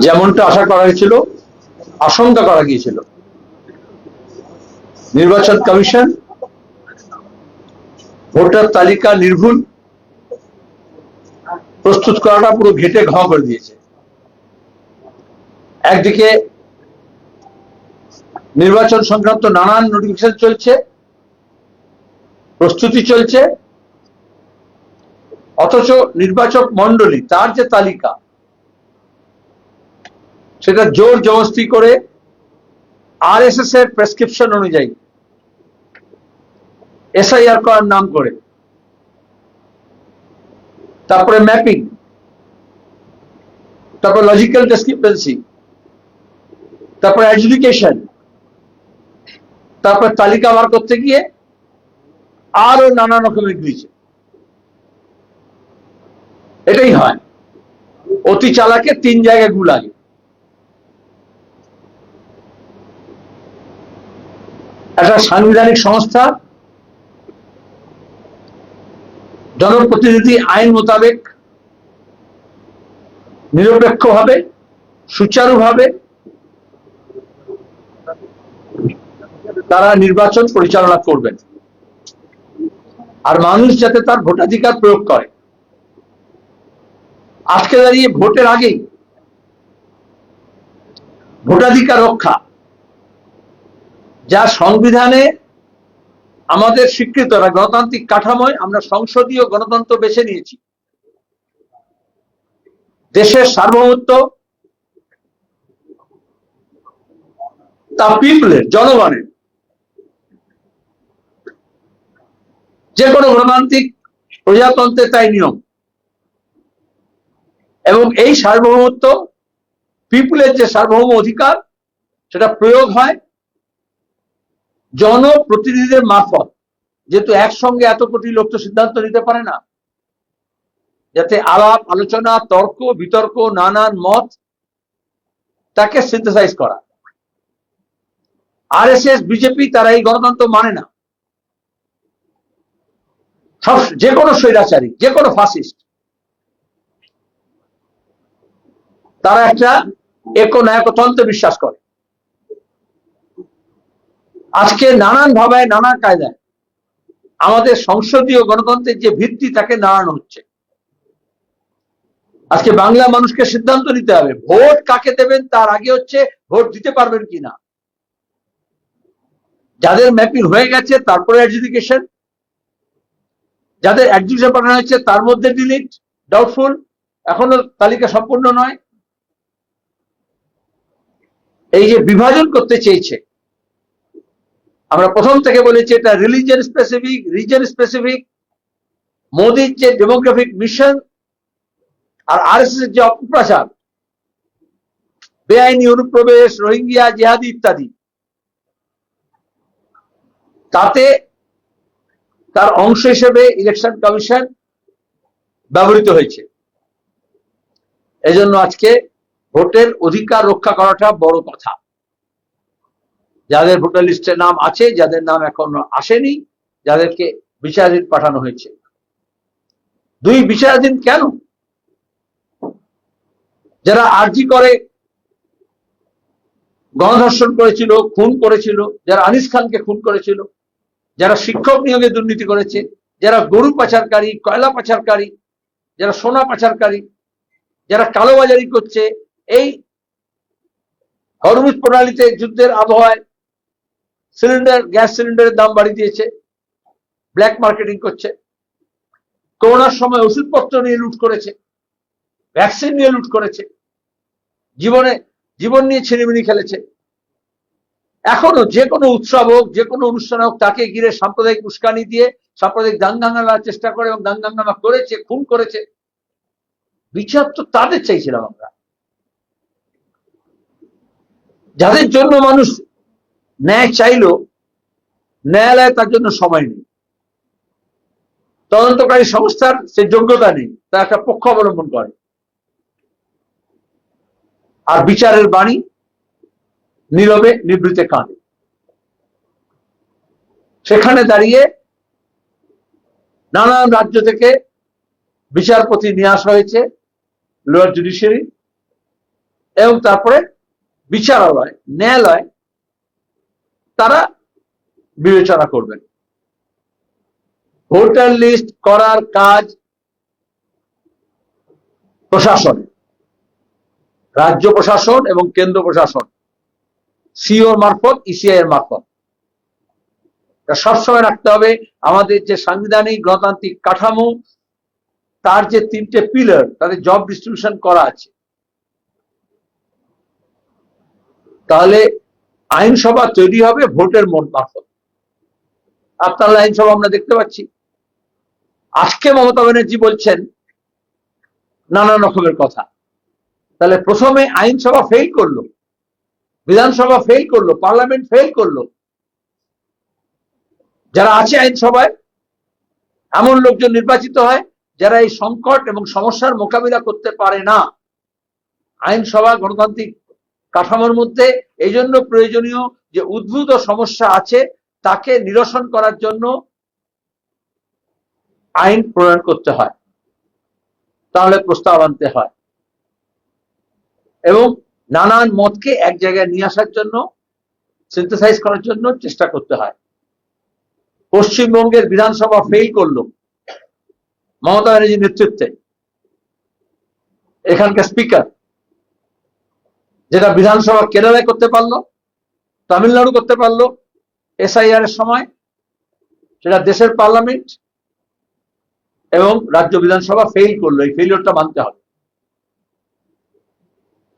যেমনটা আশা করা হয়েছিল, আশঙ্কা করা গিয়েছিল, নির্বাচন কমিশন ভোটার তালিকা নির্ভুল প্রস্তুত করাটা পুরো ঘেটে ঘ করে দিয়েছে। একদিকে নির্বাচন সংক্রান্ত নানান নোটিফিকেশন চলছে, প্রস্তুতি চলছে, অথচ নির্বাচক মন্ডলী তার যে তালিকা সেটা জোর জবরদস্তি করে আরএসএস এর প্রেসক্রিপশন অনুযায়ী এসআইআর করার নাম করে, তারপরে ম্যাপিং, তারপর লজিক্যাল ডিসক্রিপেন্সি, তারপর অ্যাডজুডিকেশন, তারপর তালিকা বার করতে গিয়ে আরো নানা রকমের গিয়েছে। এটাই হয়, অতি চালাকে 3 জায়গায় গু লাগে। একটা সাংবিধানিক সংস্থা জনপ্রতিনিধি আইন মোতাবেক নিরপেক্ষভাবে সুচারুভাবে তারা নির্বাচন পরিচালনা করবেন, আর মানুষ যাতে তার ভোটাধিকার প্রয়োগ করে। আজকে দাঁড়িয়ে ভোটের আগেই ভোটাধিকার রক্ষা, যা সংবিধানে আমাদের স্বীকৃত গণতান্ত্রিক কাঠামোয় আমরা সংসদীয় গণতন্ত্র বেছে নিয়েছি। দেশের সার্বভৌমত্ব তা পিপলের, জনগণের। যে কোনো গণতান্ত্রিক প্রজাতন্ত্রে তাই নিয়ম। এবং এই সার্বভৌমত্ব, পিপলের যে সার্বভৌম অধিকার, সেটা প্রয়োগ হয় জনপ্রতিনিধিদের মারফত। যেহেতু একসঙ্গে এত কোটি লোক তো সিদ্ধান্ত নিতে পারে না, যাতে আলাপ আলোচনা, তর্ক বিতর্ক, নানান মত তাকে সিনথেসাইজ করা। আরএসএস, বিজেপি তারা এই গণতন্ত্র মানে না। যে কোনো স্বৈরাচারী, যে কোনো ফাসিস্ট, তারা একটা একনায়কতন্ত্রে বিশ্বাস করে। আজকে নানান ভাবে নানা কায়দায় আমাদের সংসদীয় গণতন্ত্রের যে ভিত্তি তাকে নাড়ানো হচ্ছে। আজকে বাংলা মানুষকে সিদ্ধান্ত নিতে হবে ভোট কাকে দেবেন, তার আগে হচ্ছে ভোট দিতে পারবেন কিনা। যাদের ম্যাপিং হয়ে গেছে তারপরে অ্যাডজুডিকেশন, যাদের অ্যাডজুডিকেশন পাঠানো হয়েছে তার মধ্যে ডিলিট, ডাউটফুল, এখনো তালিকা সম্পূর্ণ নয়। এই যে বিভাজন করতে চেয়েছে, আমরা প্রথম থেকে বলেছি এটা রিলিজিয়ন স্পেসিফিক, রিজন স্পেসিফিক। মোদির যে ডেমোগ্রাফিক মিশন আর আরএসএস এর যে অপপ্রচার, বেআইনি অনুপ্রবেশ, রোহিঙ্গা, জিহাদি ইত্যাদি, তাতে তার অংশ হিসেবে ইলেকশন কমিশন ব্যবহৃত হয়েছে। এজন্য আজকে ভোটের অধিকার রক্ষা করাটা বড় কথা। যাদের ভোটার লিস্টে নাম আছে, যাদের নাম এখনো আসেনি, যাদেরকে বিচারাধীন পাঠানো হয়েছে। 2 বিচারাধীন কেন? যারা আরজি করে গণধর্ষণ করেছিল, খুন করেছিল, যারা আনিস খানকে খুন করেছিল, যারা শিক্ষক নিয়োগে দুর্নীতি করেছে, যারা গরু পাচারকারী, কয়লা পাচারকারী, যারা সোনা পাচারকারী, যারা কালোবাজারি করছে, এই হরমুজ প্রণালীতে যুদ্ধের আবহাওয়ায় গ্যাস সিলিন্ডারের দাম বাড়িয়ে দিয়েছে, ব্ল্যাক মার্কেটিং করছে, করোনার সময় ওষুধপত্র নিয়ে লুট করেছে, ভ্যাকসিন নিয়ে লুট করেছে, জীবন নিয়ে ছিনিমিনি খেলেছে। এখনো যে কোনো উৎসব হোক, যে কোনো অনুষ্ঠান হোক, তাকে ঘিরে সাম্প্রদায়িক উস্কানি দিয়ে সাম্প্রদায়িক দাঙ্গাঙ্গালার চেষ্টা করে এবং দাঙ্গাঙ্গামা করেছে, খুন করেছে। বিচার তো তাদের চাইছিলাম আমরা, যাদের জন্য মানুষ ন্যায় চাইলো, ন্যায়ালয়ে তার জন্য সময় নেই, তদন্তকারী সংস্থার সে যোগ্যতা নেই, তার একটা পক্ষ অবলম্বন করে। আর বিচারের বাণী নীরবে নিবৃতে কাঁদে। সেখানে দাঁড়িয়ে নানান রাজ্য থেকে বিচারপতি নিয়ে আসা হয়েছে লোয়ার জুডিশিয়ারি, এবং তারপরে বিচারালয়, ন্যায়ালয় তারা বিবেচনা করবেন। ভোটার লিস্ট করার কাজ প্রশাসন, রাজ্য প্রশাসন এবং কেন্দ্র প্রশাসন, সিওর মারফত, ইসিআই এর মারফত। সবসময় রাখতে হবে আমাদের যে সাংবিধানিক গণতান্ত্রিক কাঠামো, তার যে 3টে পিলার, তাদের জব ডিস্ট্রিবিউশন করা আছে। তাহলে আইনসভা তৈরি হবে ভোটের মোট মারফত। আপনার আইনসভা আমরা দেখতে পাচ্ছি। আজকে মমতা ব্যানার্জি বলছেন নানান রকমের কথা। তাহলে প্রথমে আইনসভা ফেল করলো, বিধানসভা ফেল করলো, পার্লামেন্ট ফেল করলো। যারা আছে আইনসভায় এমন লোকজন নির্বাচিত হয় যারা এই সংকট এবং সমস্যার মোকাবিলা করতে পারে না। আইনসভা গণতান্ত্রিক কাঠামোর মধ্যে এই জন্য প্রয়োজনীয় যে উদ্ভূত সমস্যা আছে তাকে নিরসন করার জন্য আইন প্রণয়ন করতে হয়, তাহলে প্রস্তাব আনতে হয় এবং নানান মতকে এক জায়গায় নিয়ে আসার জন্য, সিনথেসাইজ করার জন্য চেষ্টা করতে হয়। পশ্চিমবঙ্গের বিধানসভা ফেল করলো মমতা ব্যানার্জির নেতৃত্বে। এখানকার স্পিকার যেটা বিধানসভা কেরালায় করতে পারলো, তামিলনাড়ু করতে পারলো এসআইআর এর সময়, সেটা দেশের পার্লামেন্ট এবং রাজ্য বিধানসভা ফেল করলো। এই ফেলিওরটা মানতে হবে।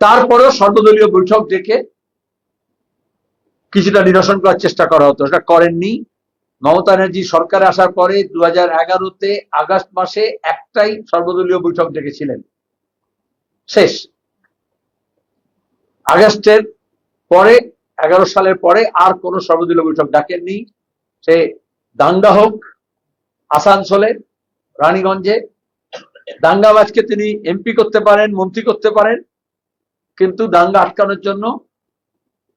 তারপরেও সর্বদলীয় বৈঠক ডেকে কিছুটা নিরসন করার চেষ্টা করা হতো, সেটা করেননি। মমতা ব্যানার্জি সরকারে আসার পরে 2011-তে আগস্ট মাসে একটাই সর্বদলীয় বৈঠক ডেকেছিলেন, শেষ। আগস্টের পরে 11 সালের পরে আর কোন সর্বদলীয় বৈঠক ডাকেননি। সে দাঙ্গা হোক আসানসোলে, রানীগঞ্জে, দাঙ্গাবাজকে তিনি এমপি করতে পারেন, মন্ত্রী করতে পারেন, কিন্তু দাঙ্গা আটকানোর জন্য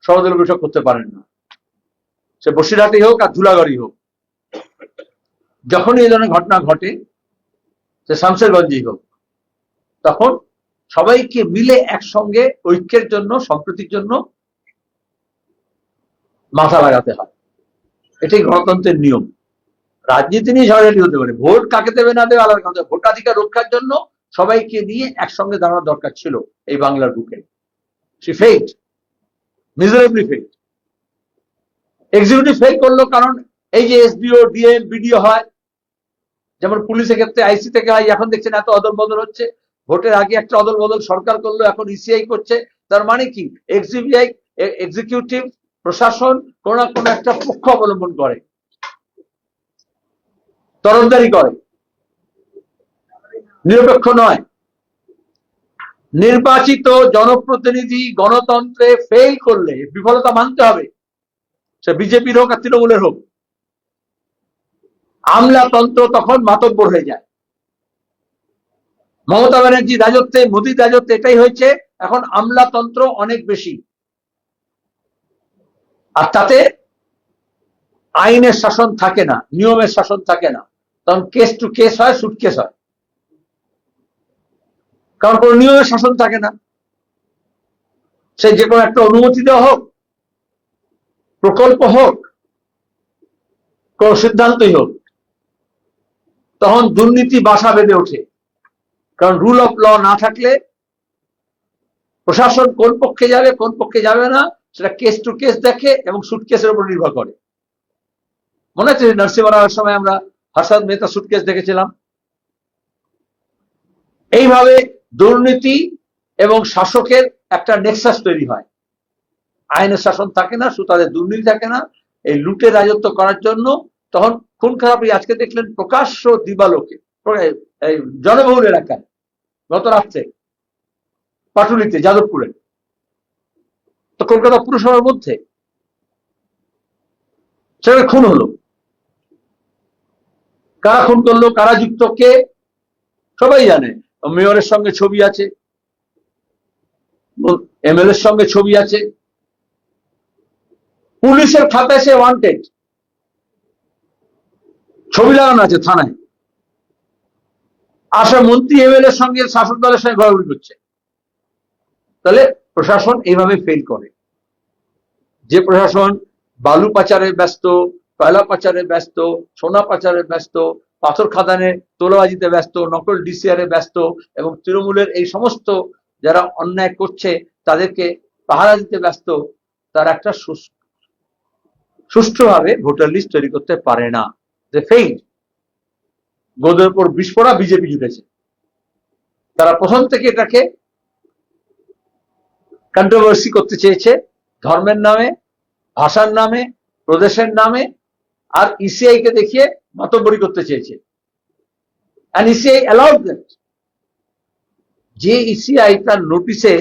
সর্বদলীয় বৈঠক করতে পারেন না। সে বসিরহাটে হোক আর ধুলাগড়ি হোক, যখনই এই ধরনের ঘটনা ঘটে, সে শামশেরগঞ্জেই হোক, তখন সবাইকে মিলে একসঙ্গে ঐক্যের জন্য, সম্প্রীতির জন্য মাথা লাগাতে হয়। এটাই গণতন্ত্রের নিয়ম। রাজনীতি নিয়ে ঝগড়াঝাটি হতে পারে, ভোট কাকে দেবে না দেবে আলাদা কথা। ভোটাধিকার রক্ষার জন্য সবাইকে নিয়ে একসঙ্গে দাঁড়ানোর দরকার ছিল এই বাংলার বুকে। সে failed, miserably failed. Executive fail করলো কারণ এই যে এসডিও, ডিএম, বিডিও হয়, যেমন পুলিশের ক্ষেত্রে আইসি থেকে হয়, এখন দেখছেন এত অদল বদল হচ্ছে। ভোটের আগে একটা অদল বদল সরকার করলো, এখন ইসিআই করছে। তার মানে কি, এক্সিকিউটিভ প্রশাসন কোন না কোন একটা পক্ষ অবলম্বন করে, তরফদারি করে, নিরপেক্ষ নয়। নির্বাচিত জনপ্রতিনিধি গণতন্ত্রে ফেল করলে বিফলতা মানতে হবে, সে বিজেপির হোক আর তৃণমূলের হোক। আমলাতন্ত্র তখন মাতব্বর হয়ে যায়। মমতা ব্যানার্জি রাজত্বে, মোদীর রাজত্বে এটাই হয়েছে। এখন আমলাতন্ত্র অনেক বেশি, আর তাতে আইনের শাসন থাকে না, নিয়মের শাসন থাকে না। তখন কেস টু কেস হয়, সুটকেস হয়, কারণ কোন নিয়মের শাসন থাকে না। সে যে কোনো একটা অনুমতি দেওয়া হোক, প্রকল্প হোক, কোন সিদ্ধান্তই হোক, তখন দুর্নীতি বাসা বেঁধে ওঠে। কারণ রুল অফ ল না থাকলে প্রশাসন কোন পক্ষে যাবে কোন পক্ষে যাবে না সেটা কেস টু কেস দেখে এবং সুটকেসের উপর নির্ভর করে। মনে আছে নরসিংহ সময় আমরা হর্ষদ মেহতা সুটকেস দেখেছিলাম। এইভাবে দুর্নীতি এবং শাসকের একটা নেক্সাস তৈরি হয়। আইনের শাসন থাকে না, তাদের দুর্নীতি থাকে না, এই লুটের রাজত্ব করার জন্য তখন খুন খারাপি। আজকে দেখলেন প্রকাশ্য দিবালোকে, জনবহুল এলাকায়, গত রাত্রে পাটুলিতে, যাদবপুরে, তো কলকাতা পুরসভার মধ্যে সেখানে খুন হলো। কারা খুন করলো, কারা যুক্ত, কে, সবাই জানে। মেয়রের সঙ্গে ছবি আছে, এমএলএর সঙ্গে ছবি আছে, পুলিশের খাতায় সে ওয়ান্টেড, ছবি লাগানো আছে থানায়। আসা মন্ত্রী এমএলএর সঙ্গে, শাসক দলের সঙ্গে ঘোরাঘুরি করছে। তাহলে প্রশাসন এইভাবে ফেল করে। যে প্রশাসন বালু পাচারে ব্যস্ত, কয়লা পাচারে ব্যস্ত, সোনা পাচারে ব্যস্ত, পাথর খাদানে তোলাবাজিতে ব্যস্ত, নকল ডিসিআরে ব্যস্ত, এবং তৃণমূলের এই সমস্ত যারা অন্যায় করছে তাদেরকে পাহারা দিতে ব্যস্ত, তার একটা সুষ্ঠুভাবে ভোটার লিস্ট তৈরি করতে পারে না। যে ফেইল, গোদের উপর বিস্ফোরা বিজেপি জুটেছে। তারা প্রথম থেকে এটাকে কন্ট্রোভার্সি করতে চেয়েছে, ধর্মের নামে, ভাষার নামে, প্রদেশের নামে, আর ইসিআই কে দেখিয়ে মাতব্বরি করতে চেয়েছে। and ECI allowed that। যে ইসিআই তার নোটিশে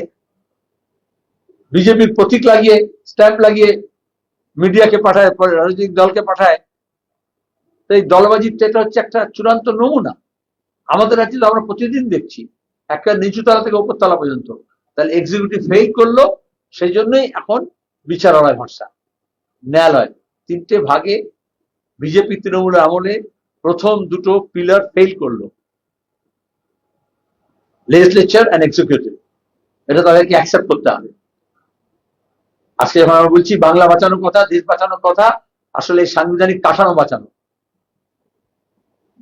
বিজেপির প্রতীক লাগিয়ে, স্ট্যাম্প লাগিয়ে মিডিয়াকে পাঠায়, রাজনৈতিক দলকে পাঠায়, তো এই দলবাজির এটা হচ্ছে একটা চূড়ান্ত নমুনা। আমাদের রাজ্যে তো আমরা প্রতিদিন দেখছি, একটা নিচুতলা থেকে উপরতলা পর্যন্ত। তাহলে এক্সিকিউটিভ ফেল করলো, সেই জন্যই এখন বিচারালয় ভরসা। ন্যায়ালয় তিনটে ভাগে বিজেপি তৃণমূলের আমলে প্রথম দুটো পিলার ফেল করলো, লেজিসলেচার এন্ড এক্সিকিউটিভ। এটা তাদেরকে অ্যাকসেপ্ট করতে হবে। আজকে যখন আমরা বলছি বাংলা বাঁচানোর কথা, দেশ বাঁচানোর কথা, আসলে সাংবিধানিক কাঠামো বাঁচানো,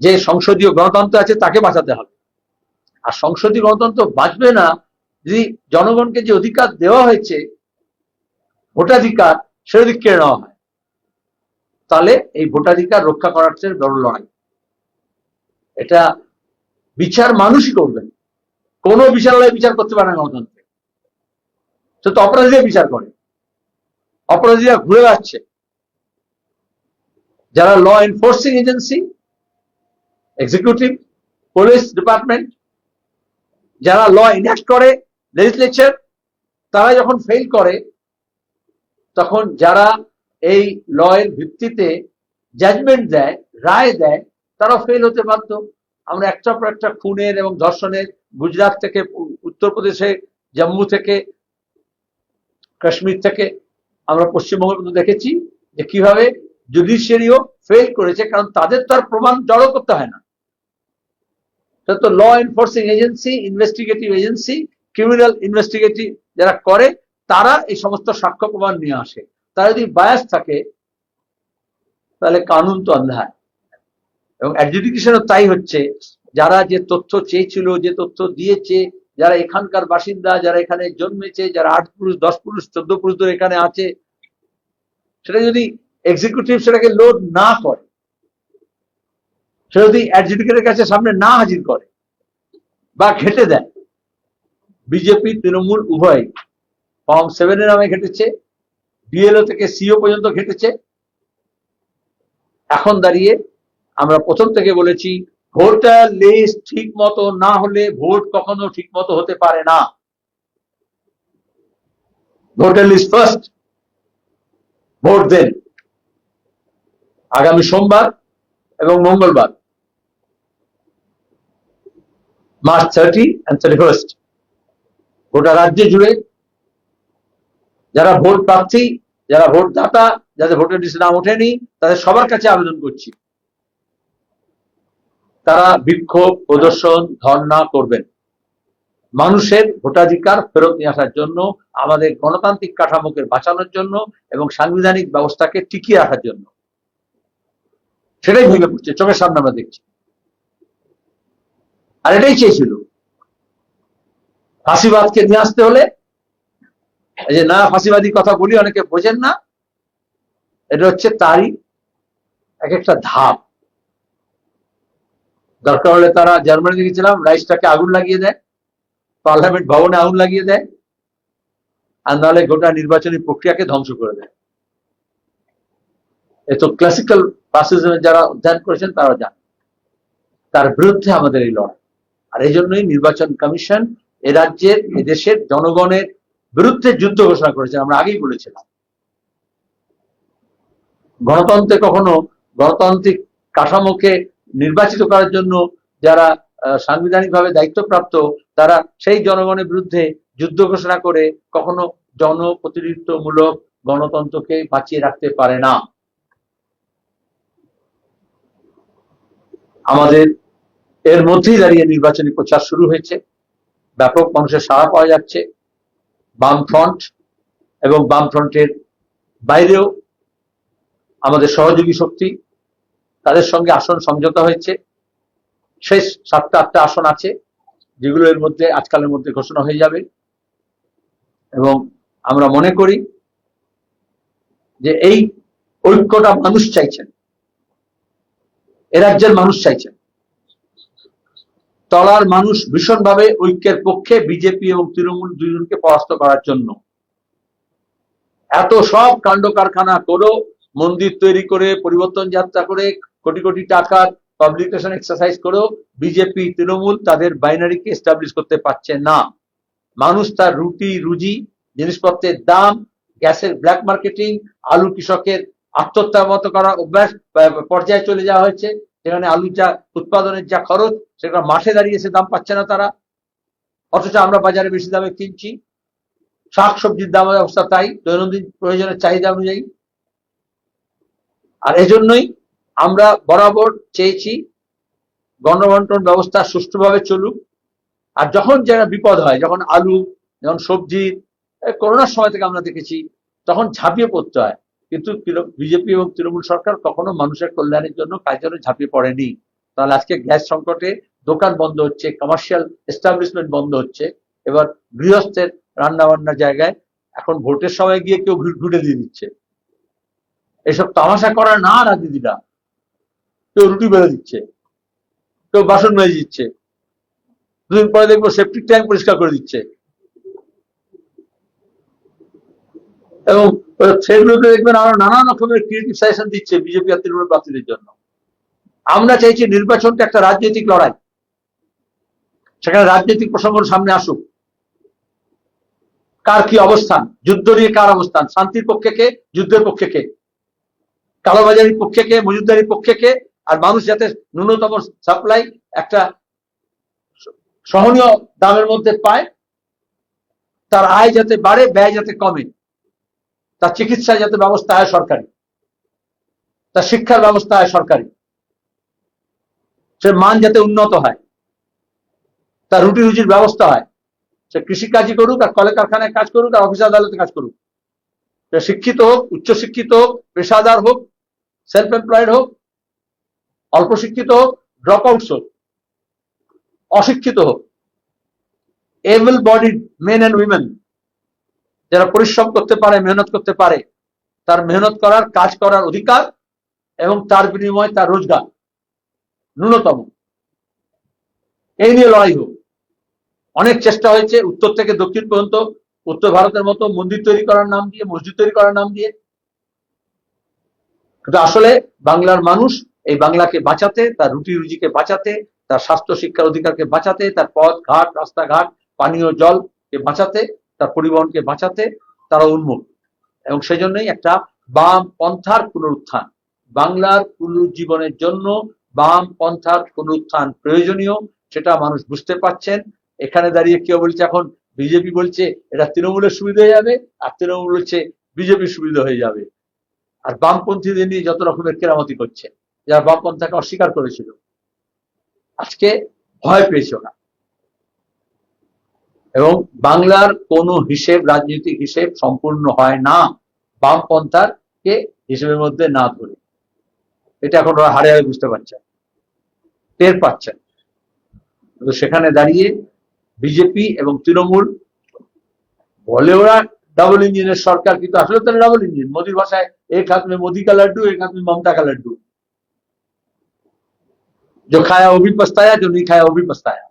যে সংসদীয় গণতন্ত্র আছে তাকে বাঁচাতে হবে। আর সংসদীয় গণতন্ত্র বাঁচবে না যদি জনগণকে যে অধিকার দেওয়া হয়েছে, ভোটাধিকার, সেটা যদি কেড়ে নেওয়া হয়, তাহলে এই ভোটাধিকার রক্ষা করার চেয়ে বড় লড়াই। এটা বিচার মানুষই করবেন, কোন বিচারালয় বিচার করতে পারে না গণতন্ত্রে। সে তো অপরাধীরা বিচার করে, অপরাধীরা ঘুরে যাচ্ছে। যারা law enforcing agency, executive, police department, যারা ল ইনঅ্যাক্ট করে, লেজিসলেচার, তারা যখন ফেল করে, তখন যারা এই ল এর ভিত্তিতে জাজমেন্ট দেয়, রায় দেয়, তারা ফেল হতে বাধ্য। আমরা একটার পর একটা খুনের এবং ধর্ষণের, গুজরাট থেকে, উত্তরপ্রদেশে, জম্মু থেকে, কাশ্মীর থেকে আমরা পশ্চিমবঙ্গ পর্যন্ত দেখেছি যে কিভাবে জুডিশিয়ারিও ফেল করেছে, কারণ তাদের তো আর প্রমাণ জড়ো করতে হয় না। তো law enforcing agency, investigative agency, criminal investigative যারা করে, তারা এই সমস্ত সাক্ষ্য প্রমাণ নিয়ে আসে। তারা যদি বায়াস থাকে, তাহলে কানুন তো অন্যায়। এবং অ্যাডজুডিকেশনও তাই হচ্ছে। যারা যে তথ্য চেয়েছিল, যে তথ্য দিয়েছে, যারা এখানকার বাসিন্দা, যারা এখানে জন্মেছে, যারা 8 পুরুষ, 10 পুরুষ, 14 পুরুষ ধরে এখানে আছে, সেটা যদি এক্সিকিউটিভ সেটাকে লোড না করে, সেটা যদি অ্যাডজুডিকেটের কাছে সামনে না হাজির করে বা ঘেটে দেয়, বিজেপি তৃণমূল উভয় ফর্ম 7 এর নামে ঘেটেছে, বিএলও থেকে সিও পর্যন্ত ঘেটেছে। এখন দাঁড়িয়ে আমরা প্রথম থেকে বলেছি, ভোটার লিস্ট ঠিক মতো না হলে ভোট কখনো ঠিক মতো হতে পারে না। ভোটার লিস্ট ফার্স্ট, ভোট দেন। আগামী সোমবার এবং মঙ্গলবার, মার্চ 30 and 31, গোটা রাজ্য জুড়ে যারা ভোট প্রার্থী, যারা ভোটদাতা, যাদের ভোটার লিস্টে নাম ওঠেনি, তাদের সবার কাছে আবেদন করছি, তারা বিক্ষোভ প্রদর্শন, ধর্ণা করবেন মানুষের ভোটাধিকার ফেরত নিয়ে আসার জন্য, আমাদের গণতান্ত্রিক কাঠামোকে বাঁচানোর জন্য এবং সাংবিধানিক ব্যবস্থাকে টিকিয়ে রাখার জন্য। সেটাই ভেঙে পড়ছে, চোখের সামনে আমরা দেখছি। আর এটাই চেয়েছিল। ফাঁসিবাদকে নিয়ে আসতে হলে, এই যে না ফাঁসিবাদী কথা বলি, অনেকে বোঝেন না, এটা হচ্ছে তারই এক একটা ধাপ। দরকার হলে তারা জার্মানি দেখেছিলাম, রাইসটাকে আগুন লাগিয়ে দেয়, পার্লামেন্ট ভবনে আগুন লাগিয়ে দেয়, আর নাহলে গোটা নির্বাচনী প্রক্রিয়াকে ধ্বংস করে দেয়। এত ক্লাসিক্যাল ফ্যাসিজমে যারা অধ্যয়ন করেছেন তারা জানেন। তার বিরুদ্ধে আমাদের এই লড়াই। আর এই জন্যই নির্বাচন কমিশন এ রাজ্যের, এ দেশের জনগণের বিরুদ্ধে যুদ্ধ ঘোষণা করেছে। আমরা আগেই বলেছিলাম, গণতন্ত্রে কখনো গণতান্ত্রিক কাঠামোকে নির্বাচিত করার জন্য যারা সাংবিধানিকভাবে দায়িত্বপ্রাপ্ত, তারা সেই জনগণের বিরুদ্ধে যুদ্ধ ঘোষণা করে কখনো জনপ্রতিনিধিত্বমূলক গণতন্ত্রকে বাঁচিয়ে রাখতে পারে না। আমাদের এর মধ্যেই দাঁড়িয়ে নির্বাচনী প্রচার শুরু হয়েছে, ব্যাপক মানুষের সাড়া পাওয়া যাচ্ছে। বামফ্রন্ট এবং বামফ্রন্টের বাইরেও আমাদের সহযোগী শক্তি, তাদের সঙ্গে আসন সমঝোতা হয়েছে। শেষ 7-8টা আসন আছে, যেগুলো এর মধ্যে আজকালের মধ্যে ঘোষণা হয়ে যাবে। এবং আমরা মনে করি যে এই ঐক্যটা মানুষ চাইছেন, এ রাজ্যের মানুষ চাইছেন। তলার মানুষ ভীষণভাবে ঐক্যের পক্ষে, বিজেপি এবং তৃণমূল দুজনকে পরাস্ত করার জন্য। এত সব কাণ্ড কারখানা করো, মন্দির তৈরি করে, পরিবর্তন যাত্রা করে, কোটি কোটি টাকার পাবলিকেশন এক্সারসাইজ করেও বিজেপি তৃণমূল তাদের বাইনারিকে এস্টাবলিশ করতে পারছে না। মানুষ তার রুটি রুজি, জিনিসপত্রের দাম, গ্যাসের ব্ল্যাক মার্কেটিং, আলু কৃষকের আত্মহত্যার মতো করার অভ্যাস পর্যায়ে চলে যাওয়া হয়েছে, যেখানে আলু যা উৎপাদনের যা খরচ, সেটা মাঠে দাঁড়িয়ে এসে দাম পাচ্ছে না তারা, অথচ আমরা বাজারে বেশি দামে কিনছি। শাক সবজির দামের অবস্থা তাই, দৈনন্দিন প্রয়োজনের চাহিদা অনুযায়ী। আর এজন্যই আমরা বরাবর চেয়েছি গণবন্টন ব্যবস্থা সুষ্ঠুভাবে চলুক। আর যখন যারা বিপদ হয়, যখন আলু, যখন সবজির, করোনার সময় থেকে আমরা দেখেছি, তখন ঝাঁপিয়ে পড়তে হয়। কিন্তু বিজেপি এবং তৃণমূল সরকার কখনো মানুষের কল্যাণের জন্য কাজের ঝাঁপিয়ে পড়েনি। তাহলে আজকে গ্যাস সংকটে দোকান বন্ধ হচ্ছে, কমার্শিয়াল এস্টাবলিশমেন্ট বন্ধ হচ্ছে। এবার গৃহস্থের রান্না বান্নার জায়গায় এখন ভোটের সময় গিয়ে কেউ ঘুরে দিয়ে দিচ্ছে। এসব তামাশা করা না রাজনীতিটা। কেউ রুটি বেড়ে দিচ্ছে, কেউ বাসন মেজে দিচ্ছে, দুদিন পরে দেখবো সেপ্টিক ট্যাঙ্ক পরিষ্কার করে দিচ্ছে। এবং সেগুলোতে দেখবেন আরো নানান রকমের ক্রিয়েটিভ সাজেশন দিচ্ছে বিজেপি আর তৃণমূল প্রার্থীদের জন্য। আমরা চাইছি নির্বাচনটা একটা রাজনৈতিক লড়াই, সেখানে রাজনৈতিক প্রসঙ্গ সামনে আসুক। কার কি অবস্থান, যুদ্ধ নিয়ে কার অবস্থান, শান্তির পক্ষে কে, যুদ্ধের পক্ষে কে, কালোবাজারির পক্ষে কে, মজুদারির পক্ষে কে, আর মানুষ যাতে ন্যূনতম সাপ্লাই একটা সহনীয় দামের মধ্যে পায়, তার আয় যাতে বাড়ে, ব্যয় যাতে কমে, তার চিকিৎসায় যাতে ব্যবস্থা হয় সরকারি, তার শিক্ষার ব্যবস্থা হয় সরকারি, সে মান যাতে উন্নত হয়, তার রুটি রুজির ব্যবস্থা হয়, সে কৃষিকাজই করুক, আর কলে কারখানায় কাজ করুক, আর অফিস আদালতে কাজ করুক, সে শিক্ষিত হোক, উচ্চশিক্ষিত হোক, পেশাদার হোক, সেলফ এমপ্লয়েড হোক, অল্প শিক্ষিত হোক, ড্রপ আউটস হোক, অশিক্ষিত হোক, able bodied men and women, যারা পরিশ্রম করতে পারে, মেহনত করতে পারে, তার মেহনত করার, কাজ করার অধিকার, এবং তার বিনিময়ে তার রোজগার ন্যূনতম, এই নিয়ে লড়াই হোক। অনেক চেষ্টা হয়েছে উত্তর থেকে দক্ষিণ পর্যন্ত, উত্তর ভারতের মতো মন্দির তৈরি করার নাম দিয়ে, মসজিদ তৈরি করার নাম দিয়ে, কিন্তু আসলে বাংলার মানুষ এই বাংলাকে বাঁচাতে, তার রুটি রুজিকে বাঁচাতে, তার স্বাস্থ্য শিক্ষার অধিকারকে বাঁচাতে, তার পথ ঘাট, রাস্তাঘাট, পানীয় জলকে বাঁচাতে, তার পরিবহনকে বাঁচাতে তারা উন্মুখ। এবং সেজন্যই একটা বাম পন্থার পুনরুত্থান, বাংলার পুনরুজ্জীবনের জন্য বাম পন্থার পুনরুত্থান প্রয়োজনীয়, সেটা মানুষ বুঝতে পারছেন। এখানে দাঁড়িয়ে কেউ বলছে এখন বিজেপি বলছে এটা তৃণমূলের সুবিধা হয়ে যাবে, আর তৃণমূল বলছে বিজেপির সুবিধা হয়ে যাবে। আর বামপন্থীদের নিয়ে যত রকমের কেরামতি করছে, যারা বামপন্থাকে অস্বীকার করেছিল, আজকে ভয় পেয়েছে ওরা। এবং বাংলার কোন হিসেব, রাজনৈতিক হিসেব সম্পূর্ণ হয় না বামপন্থার কে হিসেবের মধ্যে না ধরে। এটা এখন ওরা হারে হারে বুঝতে পারছেন, টের পাচ্ছেন। তো সেখানে দাঁড়িয়ে বিজেপি এবং তৃণমূল বলে ওরা डबल इंजन सरकार, কিন্তু আসলে তো डबल इंजन, मोदी भाषाয় एक हाथ में मोदी का लड्डू, एक हाथ में ममता का लड्डू, जो खाया वो भी पछताया, जो नहीं खाया वो भी पछताया।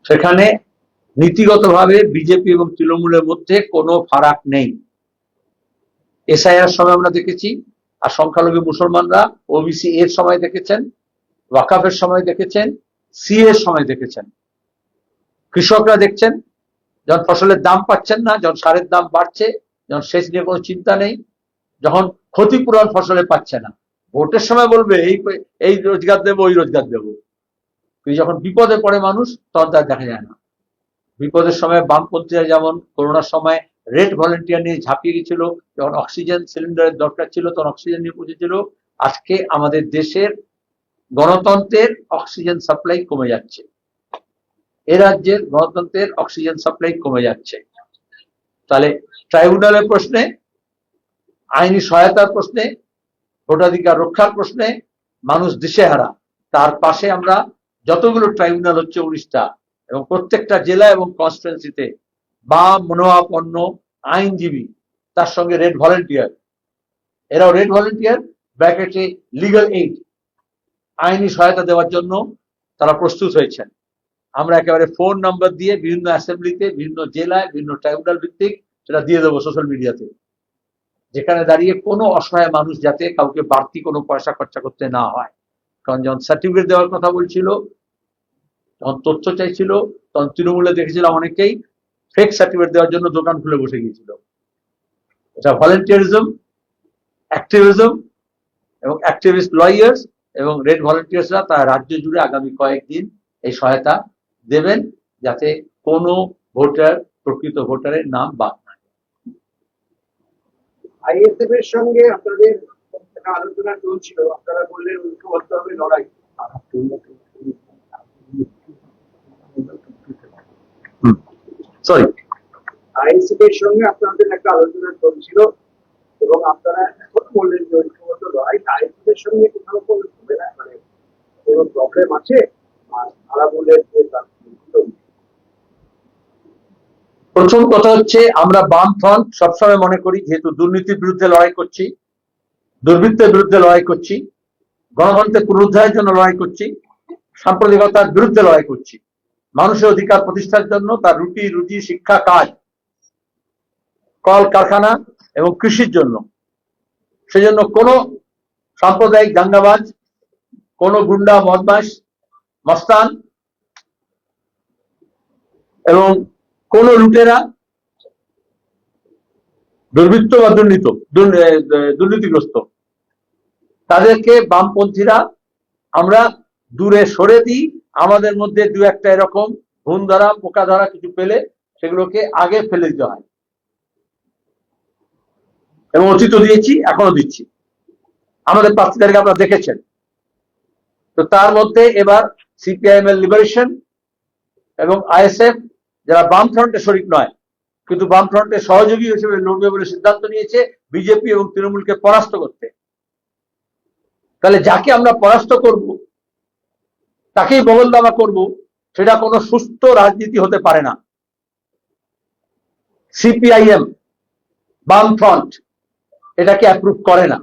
সেখানে নীতিগতভাবে বিজেপি এবং তৃণমূলের মধ্যে কোনো ফারাক নেই। এসআইআর সময় আমরা দেখেছি, আর সংখ্যালঘু মুসলমানরা ওবিসি এর সময় দেখেছেন, ওয়াকাফের সময় দেখেছেন, সি এর সময় দেখেছেন। কৃষকরা দেখছেন যখন ফসলের দাম পাচ্ছেন না, যখন সারের দাম বাড়ছে, যখন সেচ নিয়ে কোনো চিন্তা নেই, যখন ক্ষতিপূরণ ফসলে পাচ্ছে না, ভোটের সময় বলবে এই রোজগার দেবো, ওই রোজগার দেবো, কিন্তু যখন বিপদে পড়ে মানুষ তখন তার দেখা যায় না। বিপদের সময় বামপন্থীরা যেমন করোনার সময় রেড ভলেন্টিয়ার নিয়ে ঝাঁপিয়ে গেছিল, যখন অক্সিজেন সিলিন্ডারের দরকার ছিল তখন অক্সিজেন নিয়ে পৌঁছেছিল। আজকে আমাদের দেশের গণতন্ত্রের অক্সিজেন সাপ্লাই কমে যাচ্ছে, এ রাজ্যের গণতন্ত্রের অক্সিজেন সাপ্লাই কমে যাচ্ছে। তাহলে ট্রাইব্যুনালের প্রশ্নে, আইনি সহায়তার প্রশ্নে, ভোটাধিকার রক্ষার প্রশ্নে মানুষ দিশেহারা। তার পাশে আমরা যতগুলো ট্রাইব্যুনাল হচ্ছে 19টা, এবং প্রত্যেকটা জেলা এবং কনস্টিটুয়েন্সিতে বাম মনোভাবাপন্ন আইনজীবী, তার সঙ্গে রেড ভলেন্টিয়ার, এরাও রেড ভলেন্টিয়ার ব্র্যাকেটে লিগ্যাল এইড, আইনি সহায়তা দেওয়ার জন্য তারা প্রস্তুত হয়েছেন। আমরা একেবারে ফোন নাম্বার দিয়ে বিভিন্ন অ্যাসেম্বলিতে, বিভিন্ন জেলায়, বিভিন্ন ট্রাইব্যুনাল ভিত্তিক সেটা দিয়ে দেবো সোশ্যাল মিডিয়াতে, যেখানে দাঁড়িয়ে কোনো অসহায় মানুষ যাতে কাউকে বাড়তি কোনো পয়সা খরচা করতে না হয়। কারণ যখন সার্টিফিকেট দেওয়ার কথা বলছিল, যখন তথ্য চাইছিল, তখন তৃণমূলে দেখেছিলাম অনেকেই ফেক সার্টিফিকেট দেওয়ার জন্য দোকান খুলে বসে গিয়েছিল। এটা ভলেন্টিয়ারিজম, অ্যাক্টিভিজম এবং অ্যাক্টিভিস্ট লয়ার্স এবং রেড ভলেন্টিয়ার্সরা তারা রাজ্য জুড়ে আগামী কয়েকদিন এই সহায়তা দেবেন, যাতে কোনো ভোটার, প্রকৃত ভোটারের নাম বাদ না যায়। আইএসএফ এর সঙ্গে আপনাদের একটা আলোচনা চলছিল, আপনারা বললেন ঐক্যবদ্ধভাবে লড়াই। সরি, আইএসএফ এর সঙ্গে আপনাদের একটা আলোচনা চলছিল এবং আপনারা এখন বললেন যে ঐক্যবদ্ধ লড়াই। আইএসএফ এর সঙ্গে কোথাও কোনো মানে কোনো প্রবলেম আছে? আর তারা বললেন যে প্রথম কথা হচ্ছে, আমরা বাম ফ্রন্ট সবসময় মনে করি, যেহেতু দুর্নীতির বিরুদ্ধে লড়াই করছি, দুর্বৃত্তের বিরুদ্ধে লড়াই করছি, গণতন্ত্রের পুনরুদ্ধারের জন্য লড়াই করছি, সাম্প্রদায়িকতার বিরুদ্ধে লড়াই করছি, মানুষের অধিকার প্রতিষ্ঠার জন্য, তার রুটি রুজি, শিক্ষা, কাজ, কল কারখানা এবং কৃষির জন্য। সেজন্য কোনো সাম্প্রদায়িক দাঙ্গাবাজ, কোনো গুন্ডা, বদমাশ, মস্তান এবং কোন লুটেরা, দুর্বৃত্ত বা দুর্নীতিগ্রস্ত, তাদেরকে বামপন্থীরা আমরা দূরে সরে দিই। আমাদের মধ্যে দু একটা এরকম ঘুণ ধরা, পোকা ধরা কিছু পেলে সেগুলোকে আগে ফেলে দিতে হয়, এবং অতীত দিয়েছি, এখনো দিচ্ছি। আমাদের প্রার্থীদেরকে আপনারা দেখেছেন। তো তার মধ্যে এবার সিপিআইএম এর লিবারেশন এবং আইএসএফ, যারা বাম ফ্রন্টে শরিক নয় কিন্তু বাম ফ্রন্টের সহযোগী হিসেবে লড়বে বলে সিদ্ধান্ত নিয়েছে বিজেপি এবং তৃণমূলকে পরাস্ত করতে। তাহলে যাকে আমরা পরাস্ত করব, তাকেই বগলদাবা করব, সেটা কোনো সুস্থ রাজনীতি হতে পারে না। সিপিআইএম, বাম ফ্রন্ট এটাকে অ্যাপ্রুভ করে না।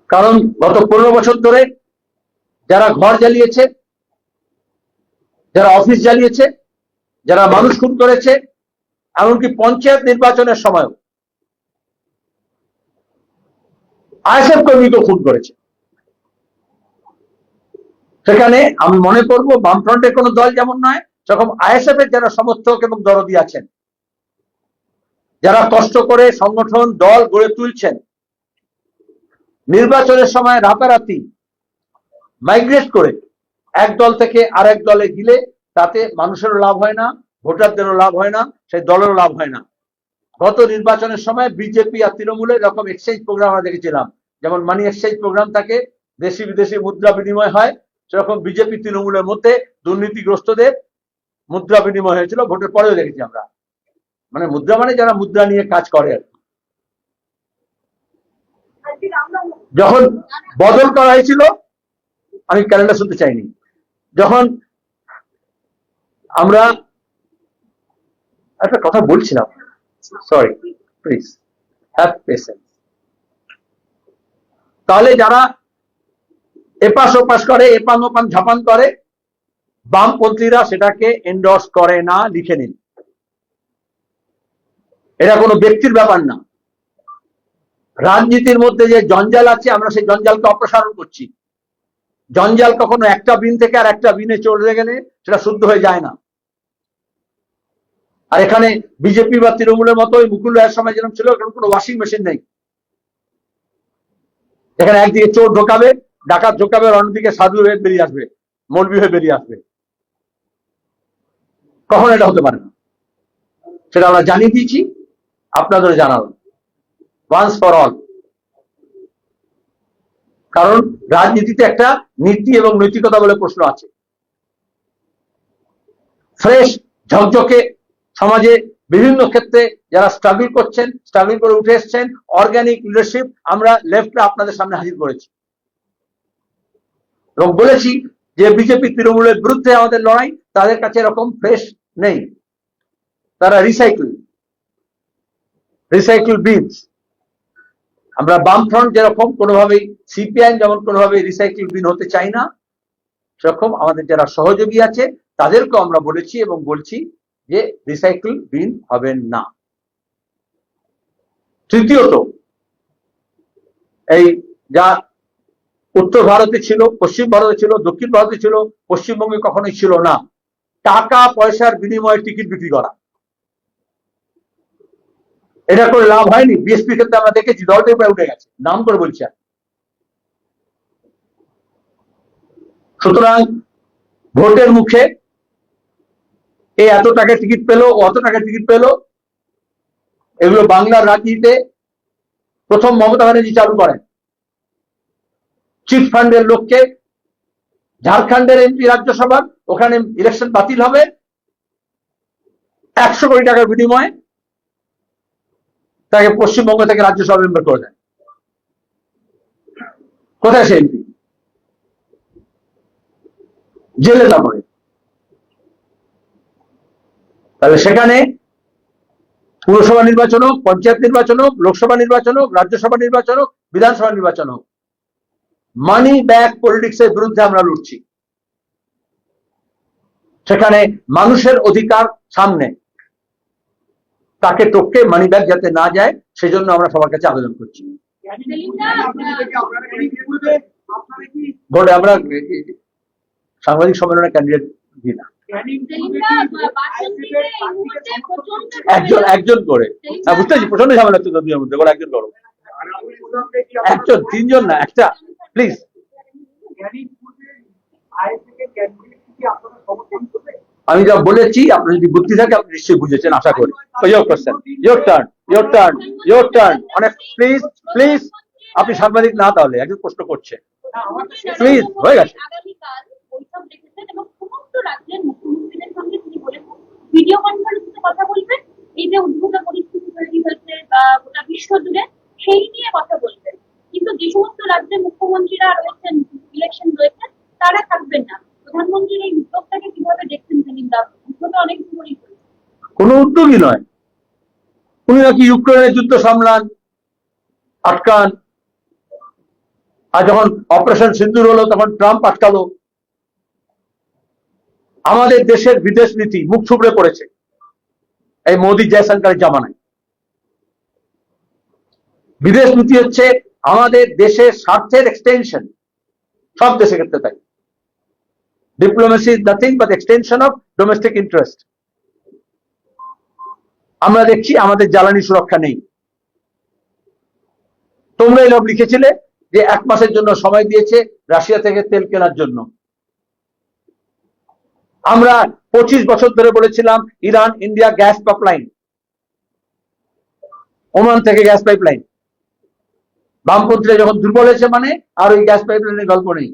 কারণ গত 15 বছর ধরে যারা ঘর জ্বালিয়েছে, যারা অফিস জ্বালিয়েছে, যারা মানুষ খুন করেছে, এমনকি পঞ্চায়েত নির্বাচনের সময় আইএসএফ কর্মীকে খুন করেছে। সেখানে আমি মনে করবো বামফ্রন্টের কোন দল যেমন নয়, সেরকম আইএসএফ এর যারা সমর্থক এবং দরদি আছেন, যারা কষ্ট করে সংগঠন দল গড়ে তুলছেন, নির্বাচনের সময় রাতারাতি মাইগ্রেট করে এক দল থেকে আরেক দলে গিলে তাতে মানুষেরও লাভ হয় না, ভোটারদেরও লাভ হয় না, সেই দলেরও লাভ হয় না। গত নির্বাচনের সময় বিজেপি আর তৃণমূলের এরকম এক্সচেঞ্জ প্রোগ্রাম আমরা দেখেছিলাম, যেমন মানি এক্সচেঞ্জ প্রোগ্রাম থাকে, দেশি বিদেশি মুদ্রা বিনিময় হয়, সেরকম বিজেপি তৃণমূলের মধ্যে দুর্নীতিগ্রস্তদের মুদ্রা বিনিময় হয়েছিল। ভোটের পরেও দেখেছি আমরা, মানে মুদ্রা মানে যারা মুদ্রা নিয়ে কাজ করে। যখন বদল করা হয়েছিল, আমি ক্যালেন্ডার শুনতে চাইনি, যখন আমরা একটা কথা বলছিলাম, সরি প্লিজ হ্যাভ পেশেন্স। তাহলে যারা এপাশ ওপাশ করে, এপান ওপান ঝাপান করে, বামপন্থীরা সেটাকে এন্ডোর্স করে না, লিখে নিন। এটা কোনো ব্যক্তির ব্যাপার না। রাজনীতির মধ্যে যে জঞ্জাল আছে, আমরা সেই জঞ্জালকে অপসারণ করছি। জঞ্জাল কখনো একটা বিন থেকে আর একটা বিনে চলে গেলে সেটা শুদ্ধ হয়ে যায় না। আর এখানে বিজেপি বা তৃণমূলের মতো ওই মুকুল রায়ের সময় যেরকম ছিল, এখানে কোনো ওয়াশিং মেশিন নেই। এখানে একদিকে চোর ঢোকাবে, ডাকাত ঢোকাবে, আর অন্যদিকে সাধু হয়ে বেরিয়ে আসবে, মৌলবি হয়ে বেরিয়ে আসবে। কখনো এটা হতে পারে না। সেটা আমরা জানিয়ে দিয়েছি, আপনাদের জানালাম ওয়ান্স ফর অল। কারণ রাজনীতিতে একটা নীতি এবং নৈতিকতা বলে প্রশ্ন আছে। ফ্রেশ ঝকঝকে সমাজে বিভিন্ন ক্ষেত্রে যারা স্ট্রাগল করছেন, স্ট্রাগল করে উঠে এসছেন, অর্গানিক লিডারশিপ আমরা লেফটে আপনাদের সামনে হাজির করেছি এবং বলেছি যে বিজেপি তৃণমূলের বিরুদ্ধে আমাদের লড়াই, তাদের কাছে এরকম ফ্রেশ নেই, তারা রিসাইকেল বিনস। আমরা বামফ্রন্ট যেরকম কোনোভাবেই, সিপিআইএম যেমন কোনোভাবেই রিসাইকেল বিন হতে চাই না, সেরকম আমাদের যারা সহযোগী আছে তাদেরকেও আমরা বলেছি এবং বলছি যে রিসাইকেল বিন হবেন না। তৃতীয়ত, এই যা উত্তর ভারতে ছিল, পশ্চিম ভারতে ছিল, দক্ষিণ ভারতে ছিল, পশ্চিমবঙ্গে কখনোই ছিল না, টাকা পয়সার বিনিময়ে টিকিট বিক্রি করা। এটা করে লাভ হয়নি। বিএসপির ক্ষেত্রে আমরা দেখেছি দলটাই প্রায় উঠে গেছে, নাম করে বলছি। সুতরাং ভোটের মুখে এ এত টাকা টিকিট পেলো, অত টাকা টিকিট পেলো, এগুলো বাংলার রাজনীতিতে প্রথম মমতা ব্যানার্জি চালু করেন। চিট ফান্ডের লোককে ঝাড়খণ্ডের এমপি রাজ্যসভার, ওখানে ইলেকশন বাতিল হবে, 100 কোটি টাকার বিনিময়ে তাকে পশ্চিমবঙ্গ থেকে রাজ্যসভা মেম্বার করে দেন। কোথায় সে এমপি? জেলে না পড়ে। তাহলে সেখানে পুরসভা নির্বাচন হোক, পঞ্চায়েত নির্বাচন হোক, লোকসভা নির্বাচন হোক, রাজ্যসভা নির্বাচন হোক, বিধানসভা নির্বাচন হোক, মানি ব্যাক পলিটিক্স এর বিরুদ্ধে আমরা লড়ছি। সেখানে মানুষের অধিকার সামনে, তাকে টপকে মানি ব্যাক যাতে না যায় সেজন্য আমরা সবার কাছে আবেদন করছি। ভোটে আমরা সাংবাদিক সম্মেলনে ক্যান্ডিডেট দিই না, একজন করে। বুঝতেছি প্রচন্ড ঝামেলা হচ্ছে দুজনের মধ্যে, ওরা একজন করো, একজন, তিনজন না, একটা প্লিজ। আমি যা বলেছি আপনার যদি বুদ্ধি থাকে আপনি নিশ্চয়ই বুঝেছেন আশা করি। ইয়োর টার্ন অনেক, প্লিজ প্লিজ। আপনি সাংবাদিক না, তাহলে একজন প্রশ্ন করছে, প্লিজ, হয়ে গেছে। ভিডিও কনফারেন্সে কথা বলবেন, এই যে উদ্ভূত পরিস্থিতি তৈরি হয়েছে গোটা বিশ্ব জুড়ে, সেই নিয়ে কথা বলবেন। কিন্তু যে সমস্ত রাজ্যের মুখ্যমন্ত্রীরা রয়েছেন, ইলেকশন রয়েছে, তারা থাকবেন না। প্রধানমন্ত্রীর এই উদ্যোগটাকে কিভাবে দেখছেন সেলিমদা? উদ্যোগ অনেক দূরই, কোনো উদ্যোগই নয়। উনি নাকি ইউক্রেনের যুদ্ধ সামলান, আটকান, আর যখন অপারেশন সিন্দুর হলো তখন ট্রাম্প আটকালো। আমাদের দেশের বিদেশ নীতি মুখ থুবড়ে পড়েছে এই মোদী জয়শঙ্করের জামানায়। বিদেশ নীতি হচ্ছে আমাদের দেশের স্বার্থের এক্সটেনশন, সব দেশের ক্ষেত্রে তাই। Diplomacy is nothing but extension of domestic interest. আমরা দেখছি আমাদের জ্বালানি সুরক্ষা নেই। তোমরা এই লোক লিখেছিলে যে 1 মাসের জন্য সময় দিয়েছে রাশিয়া থেকে তেল কেনার জন্য। আমরা 25 বছর ধরে বলেছিলাম Iran India gas pipeline, Oman থেকে গ্যাস পাইপলাইন। বামপন্থীরা যখন দুর্বল হয়েছে মানে আর ওই গ্যাস পাইপলাইনের গল্প নেই।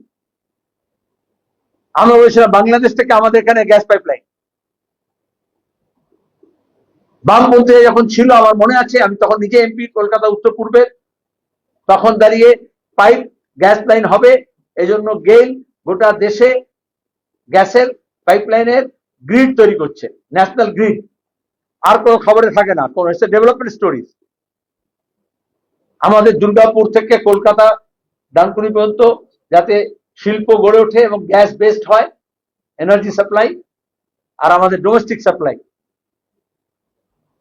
আমরা বলেছিলাম বাংলাদেশ থেকে আমাদের এখানে গ্যাস পাইপলাইন। বামপন্থীরা যখন ছিল, আমার মনে আছে আমি তখন নিজে এমপি কলকাতা উত্তর পূর্বের, তখন দাঁড়িয়ে পাইপ গ্যাস লাইন হবে এজন্য গেইল গোটা দেশে গ্যাসের পাইপলাইনের গ্রিড তৈরি করছে, ন্যাশনাল গ্রিড। আর কোনো খবরে থাকে না, কোন ডেভেলপমেন্ট স্টোরিজ। আমাদের দুর্গাপুর থেকে কলকাতা ডানকুনি পর্যন্ত যাতে শিল্প গড়ে ওঠে এবং গ্যাস বেসড হয় এনার্জি সাপ্লাই, আর আমাদের ডোমেস্টিক সাপ্লাই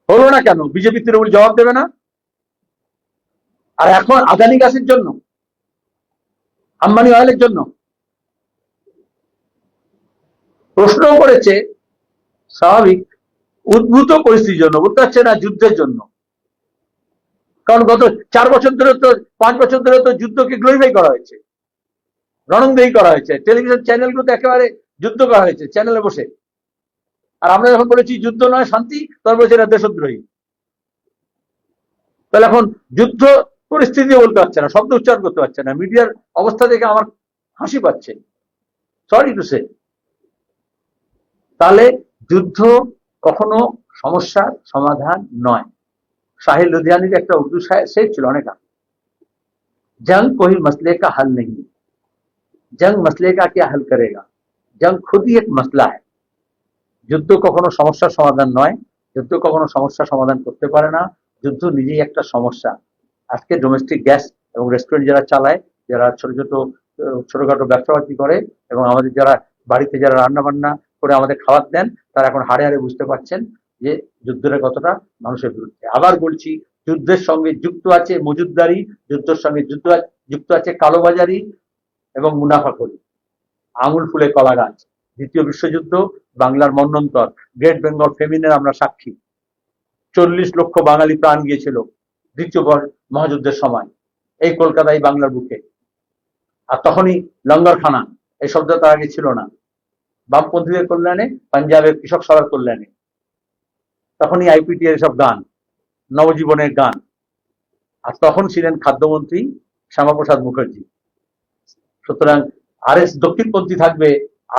হলো না কেন? বিজেপি তৃণমূল জবাব দেবে না। আর এখন আদানি গ্যাসের জন্য, আম্বানি অয়েলের জন্য প্রশ্ন করেছে, স্বাভাবিক, উদ্ভূত পরিস্থিতির জন্য, বলতে পারছে না যুদ্ধের জন্য। কারণ গত 4 বছর ধরে তো, 5 বছর ধরে তো যুদ্ধকে গ্লোরিফাই করা হয়েছে, রণংদেহী করা হয়েছে। টেলিভিশন চ্যানেলগুলোতে একেবারে যুদ্ধ করা হয়েছে চ্যানেলে বসে। আর আমরা যখন বলেছি যুদ্ধ নয় শান্তি, তখন বলছে এটা দেশদ্রোহী। তাহলে এখন যুদ্ধ পরিস্থিতি বলতে পারছে না, শব্দ উচ্চারণ করতে পারছে না। মিডিয়ার অবস্থা দেখে আমার হাসি পাচ্ছে, সরি টু সে। তাহলে যুদ্ধ কখনো সমস্যার সমাধান নয়। সাহিল লুধিয়ানির একটা উর্দু শের ছিল অনেক আগে, जंग कोई मसले का हल नहीं, जंग मसले का क्या हल करेगा, जंग खुद ही एक मसला है। যুদ্ধ কখনো সমস্যার সমাধান নয়, যুদ্ধ কখনো সমস্যার সমাধান করতে পারে না, যুদ্ধ নিজেই একটা সমস্যা। আজকে ডোমেস্টিক গ্যাস এবং রেস্টুরেন্ট যারা চালায়, যারা ছোট ছোট ছোটখাটো ব্যবসা বাণিজ্য করে এবং আমাদের যারা বাড়িতে যারা রান্না বান্না করে আমাদের খাবার দেন, তারা এখন হাড়ে হাড়ে বুঝতে পারছেন যে যুদ্ধের কতটা মানুষের বিরুদ্ধে। আবার বলছি, যুদ্ধের সঙ্গে যুক্ত আছে মজুদদারি, যুদ্ধের সঙ্গে যুক্ত আছে কালোবাজারি এবং মুনাফাখোরি। আঙুল ফুলে কলা গাছ। দ্বিতীয় বিশ্বযুদ্ধ বাংলার মন্বন্তর, গ্রেট বেঙ্গল ফেমিনের আমরা সাক্ষী। 40 লক্ষ বাঙালি প্রাণ গিয়েছিল দ্বিতীয় মহাযুদ্ধের সময় এই কলকাতায়, বাংলার বুকে। আর তখনই লঙ্গরখানা, এই শব্দ তার আগে ছিল না। বামপন্থীদের কল্যাণে, পাঞ্জাবের কৃষক সভার কল্যাণে, তখনই আইপিটি এর সব গান, নবজীবনের গান। আর তখন ছিলেন খাদ্যমন্ত্রী শ্যামাপ্রসাদ মুখার্জি। সুতরাং দক্ষিণপন্থী থাকবে,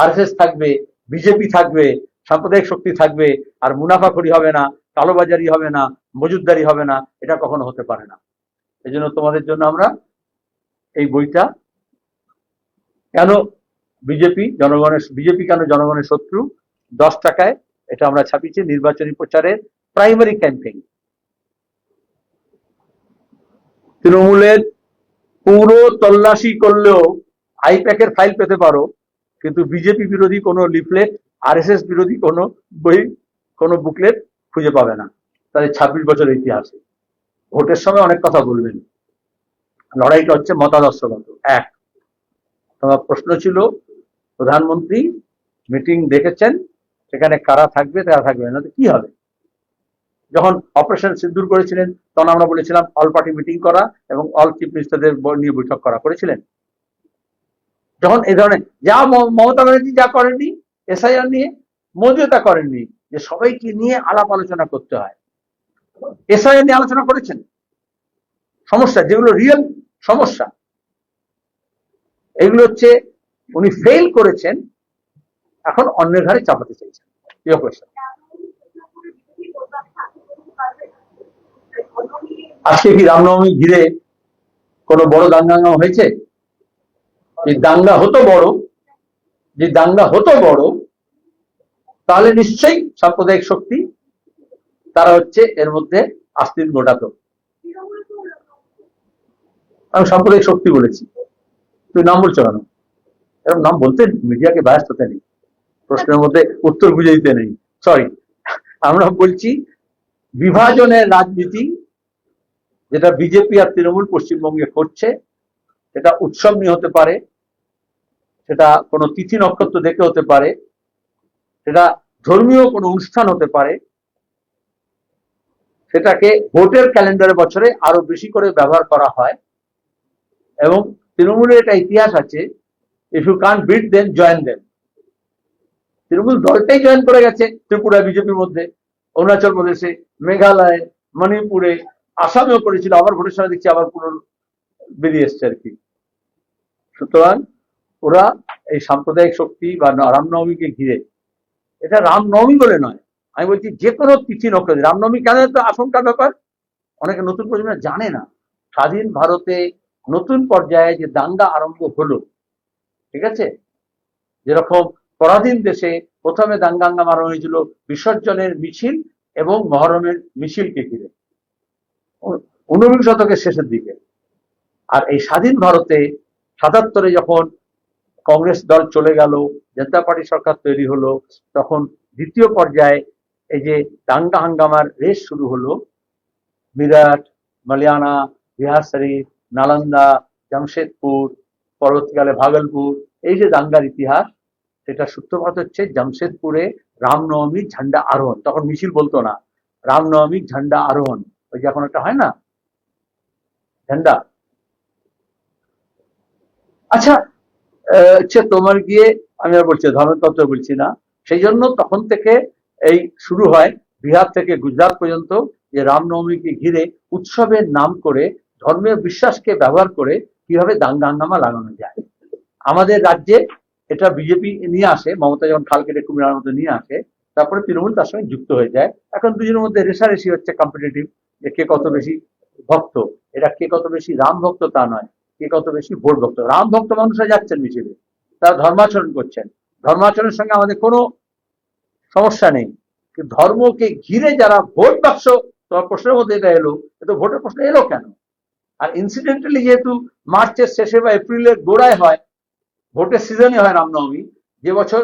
আরএসএস থাকবে, বিজেপি থাকবে, সাম্প্রদায়িক শক্তি থাকবে, আর মুনাফাখোরি হবে না, কালোবাজারি হবে না, মজুদদারি হবে না, এটা কখনো হতে পারে না। এই জন্য তোমাদের জন্য আমরা এই বইটা, কেন বিজেপি কেন জনগণের শত্রু, 10 টাকায় এটা আমরা ছাপিয়েছি নির্বাচনী প্রচারের প্রাইমারি ক্যাম্পেইন। তৃণমূলের পুরো তল্লাশি করলেও আইপ্যাকের ফাইল পেতে পারো, কিন্তু বিজেপি বিরোধী কোনো লিফলেট, আরএসএস বিরোধী কোনো বই, কোনো বুকলেট খুঁজে পাবে না তাদের 26 বছরের ইতিহাসে। ভোটের সময় অনেক কথা বলবেন, লড়াইটা হচ্ছে মতাদর্শগত। এক, তোমার প্রশ্ন ছিল প্রধানমন্ত্রী মিটিং দেখেছেন, সেখানে কারা থাকবে কারা থাকবে না, কি হবে? যখন অপারেশন সিন্দুর করেছিলেন তখন আমরা বলেছিলাম অল পার্টি মিটিং করা এবং অল চিফ মিনিস্টারদের নিয়ে বৈঠক করা, করেছিলেন। যখন এই ধরনের যা মমতা ব্যানার্জি যা করেননি এসআইআর নিয়ে, মোদিও তা করেননি, যে সবাইকে নিয়ে আলাপ আলোচনা করতে হয়। এসআইআর নিয়ে আলোচনা করেছেন, সমস্যা যেগুলো রিয়েল সমস্যা, এগুলো হচ্ছে উনি ফেল করেছেন, এখন অন্যের ঘাড়ে চাপাতে চাইছেন। আজকে কি রামনবমী ঘিরে কোনো বড় দাঙ্গা হয়েছে? এই দাঙ্গা হতো বড়, যে দাঙ্গা হতো বড়, তাহলে নিশ্চয়ই সাম্প্রদায়িক শক্তি তারা হচ্ছে এর মধ্যে আস্তিন ঘটাতো। আমি সাম্প্রদায়িক শক্তি বলেছি, তুই নাম বলছো কেন? এরকম নাম বলতে মিডিয়াকে ব্যস্ত হতে নেই, প্রশ্নের মধ্যে উত্তর বুঝে দিতে নেই, সরি। আমরা বলছি বিভাজনের রাজনীতি যেটা বিজেপি আর তৃণমূল পশ্চিমবঙ্গে করছে, সেটা উৎসব নিয়ে হতে পারে, সেটা কোনো তিথি নক্ষত্র দেখে হতে পারে, সেটা ধর্মীয় কোনো অনুষ্ঠান হতে পারে, সেটাকে ভোটের ক্যালেন্ডারের বছরে আরো বেশি করে ব্যবহার করা হয়। এবং তৃণমূলের একটা ইতিহাস আছে, if you can't beat them join them. Trinamool দলটাই জয়েন করে গেছে ত্রিপুরা বিজেপির মধ্যে, অরুণাচল প্রদেশে, মেঘালয়ে, মণিপুরে, আসামেও করেছিল, আবার ভোটের সময় দেখছি আবার পুনর বেরিয়ে এসছে আর কি। সুতরাং ওরা এই সাম্প্রদায়িক শক্তি বা রামনবমীকে ঘিরে, এটা রামনবমী বলে নয়, আমি বলছি যে কোনো তিথি নক্ষত্র। রামনবমী কেন তো আশঙ্কার ব্যাপার, অনেকে নতুন প্রজন্ম জানে না। স্বাধীন ভারতে নতুন পর্যায়ে যে দাঙ্গা আরম্ভ হলো, ঠিক আছে, যেরকম পরাধীন দেশে প্রথমে দাঙ্গা আরম্ভ হয়েছিল বিসর্জনের মিছিল এবং মহরমের মিছিলকে ঘিরে 19 শতকের শেষের দিকে। আর এই স্বাধীন ভারতে 77-এ যখন কংগ্রেস দল চলে গেল, জনতা পার্টি সরকার তৈরি হলো, তখন দ্বিতীয় পর্যায়ে এই যে দাঙ্গা হাঙ্গামার রেস শুরু হলো। মিরাট, মালিয়ানা, বিহার শরীফ, নালন্দা, জামশেদপুর, পরবর্তীকালে ভাগলপুর, এই যে দাঙ্গার ইতিহাস, সেটা সূত্রপাত হচ্ছে জামশেদপুরে রামনবমী ঝান্ডা আরোহণ। তখন মিছিল বলতো না, রামনবমী ঝান্ডা আরোহণ, ওই যে এখন একটা হয় না ঝান্ডা। আচ্ছা, তোমার গিয়ে আমি আর বলছি ধর্মতত্ত্ব বলছি না, সেই জন্য তখন থেকে এই শুরু হয় বিহার থেকে গুজরাট পর্যন্ত, যে রামনবমীকে ঘিরে উৎসবের নাম করে ধর্মীয় বিশ্বাসকে ব্যবহার করে কিভাবে দাঙ্গা হাঙ্গামা লাগানো যায়। আমাদের রাজ্যে এটা বিজেপি নিয়ে আসে, মমতা যখন খাল কেটে কুমিরার মতো নিয়ে আসে, তারপরে তৃণমূল তার সঙ্গে যুক্ত হয়ে যায়। এখন দুজনের মধ্যে রেষারেষি হচ্ছে, কম্পিটিটিভ, যে কে কত বেশি ভক্ত। এটা কে কত বেশি রাম ভক্ত তা নয়, কে কত বেশি ভোট ভক্ত। রাম ভক্ত মানুষরা যাচ্ছেন মিছিলে, তারা ধর্মাচরণ করছেন, ধর্মাচরণের সঙ্গে আমাদের কোনো সমস্যা নেই। কিন্তু ধর্মকে ঘিরে যারা ভোট বাক্স, তোমার প্রশ্নের মধ্যে এটা এলো, তো ভোটের প্রশ্ন এলো কেন? আর ইনসিডেন্টালি যেহেতু মার্চের শেষে বা এপ্রিলের গোড়ায় হয়, ভোটের সিজনে হয় রামনবমী, যে বছর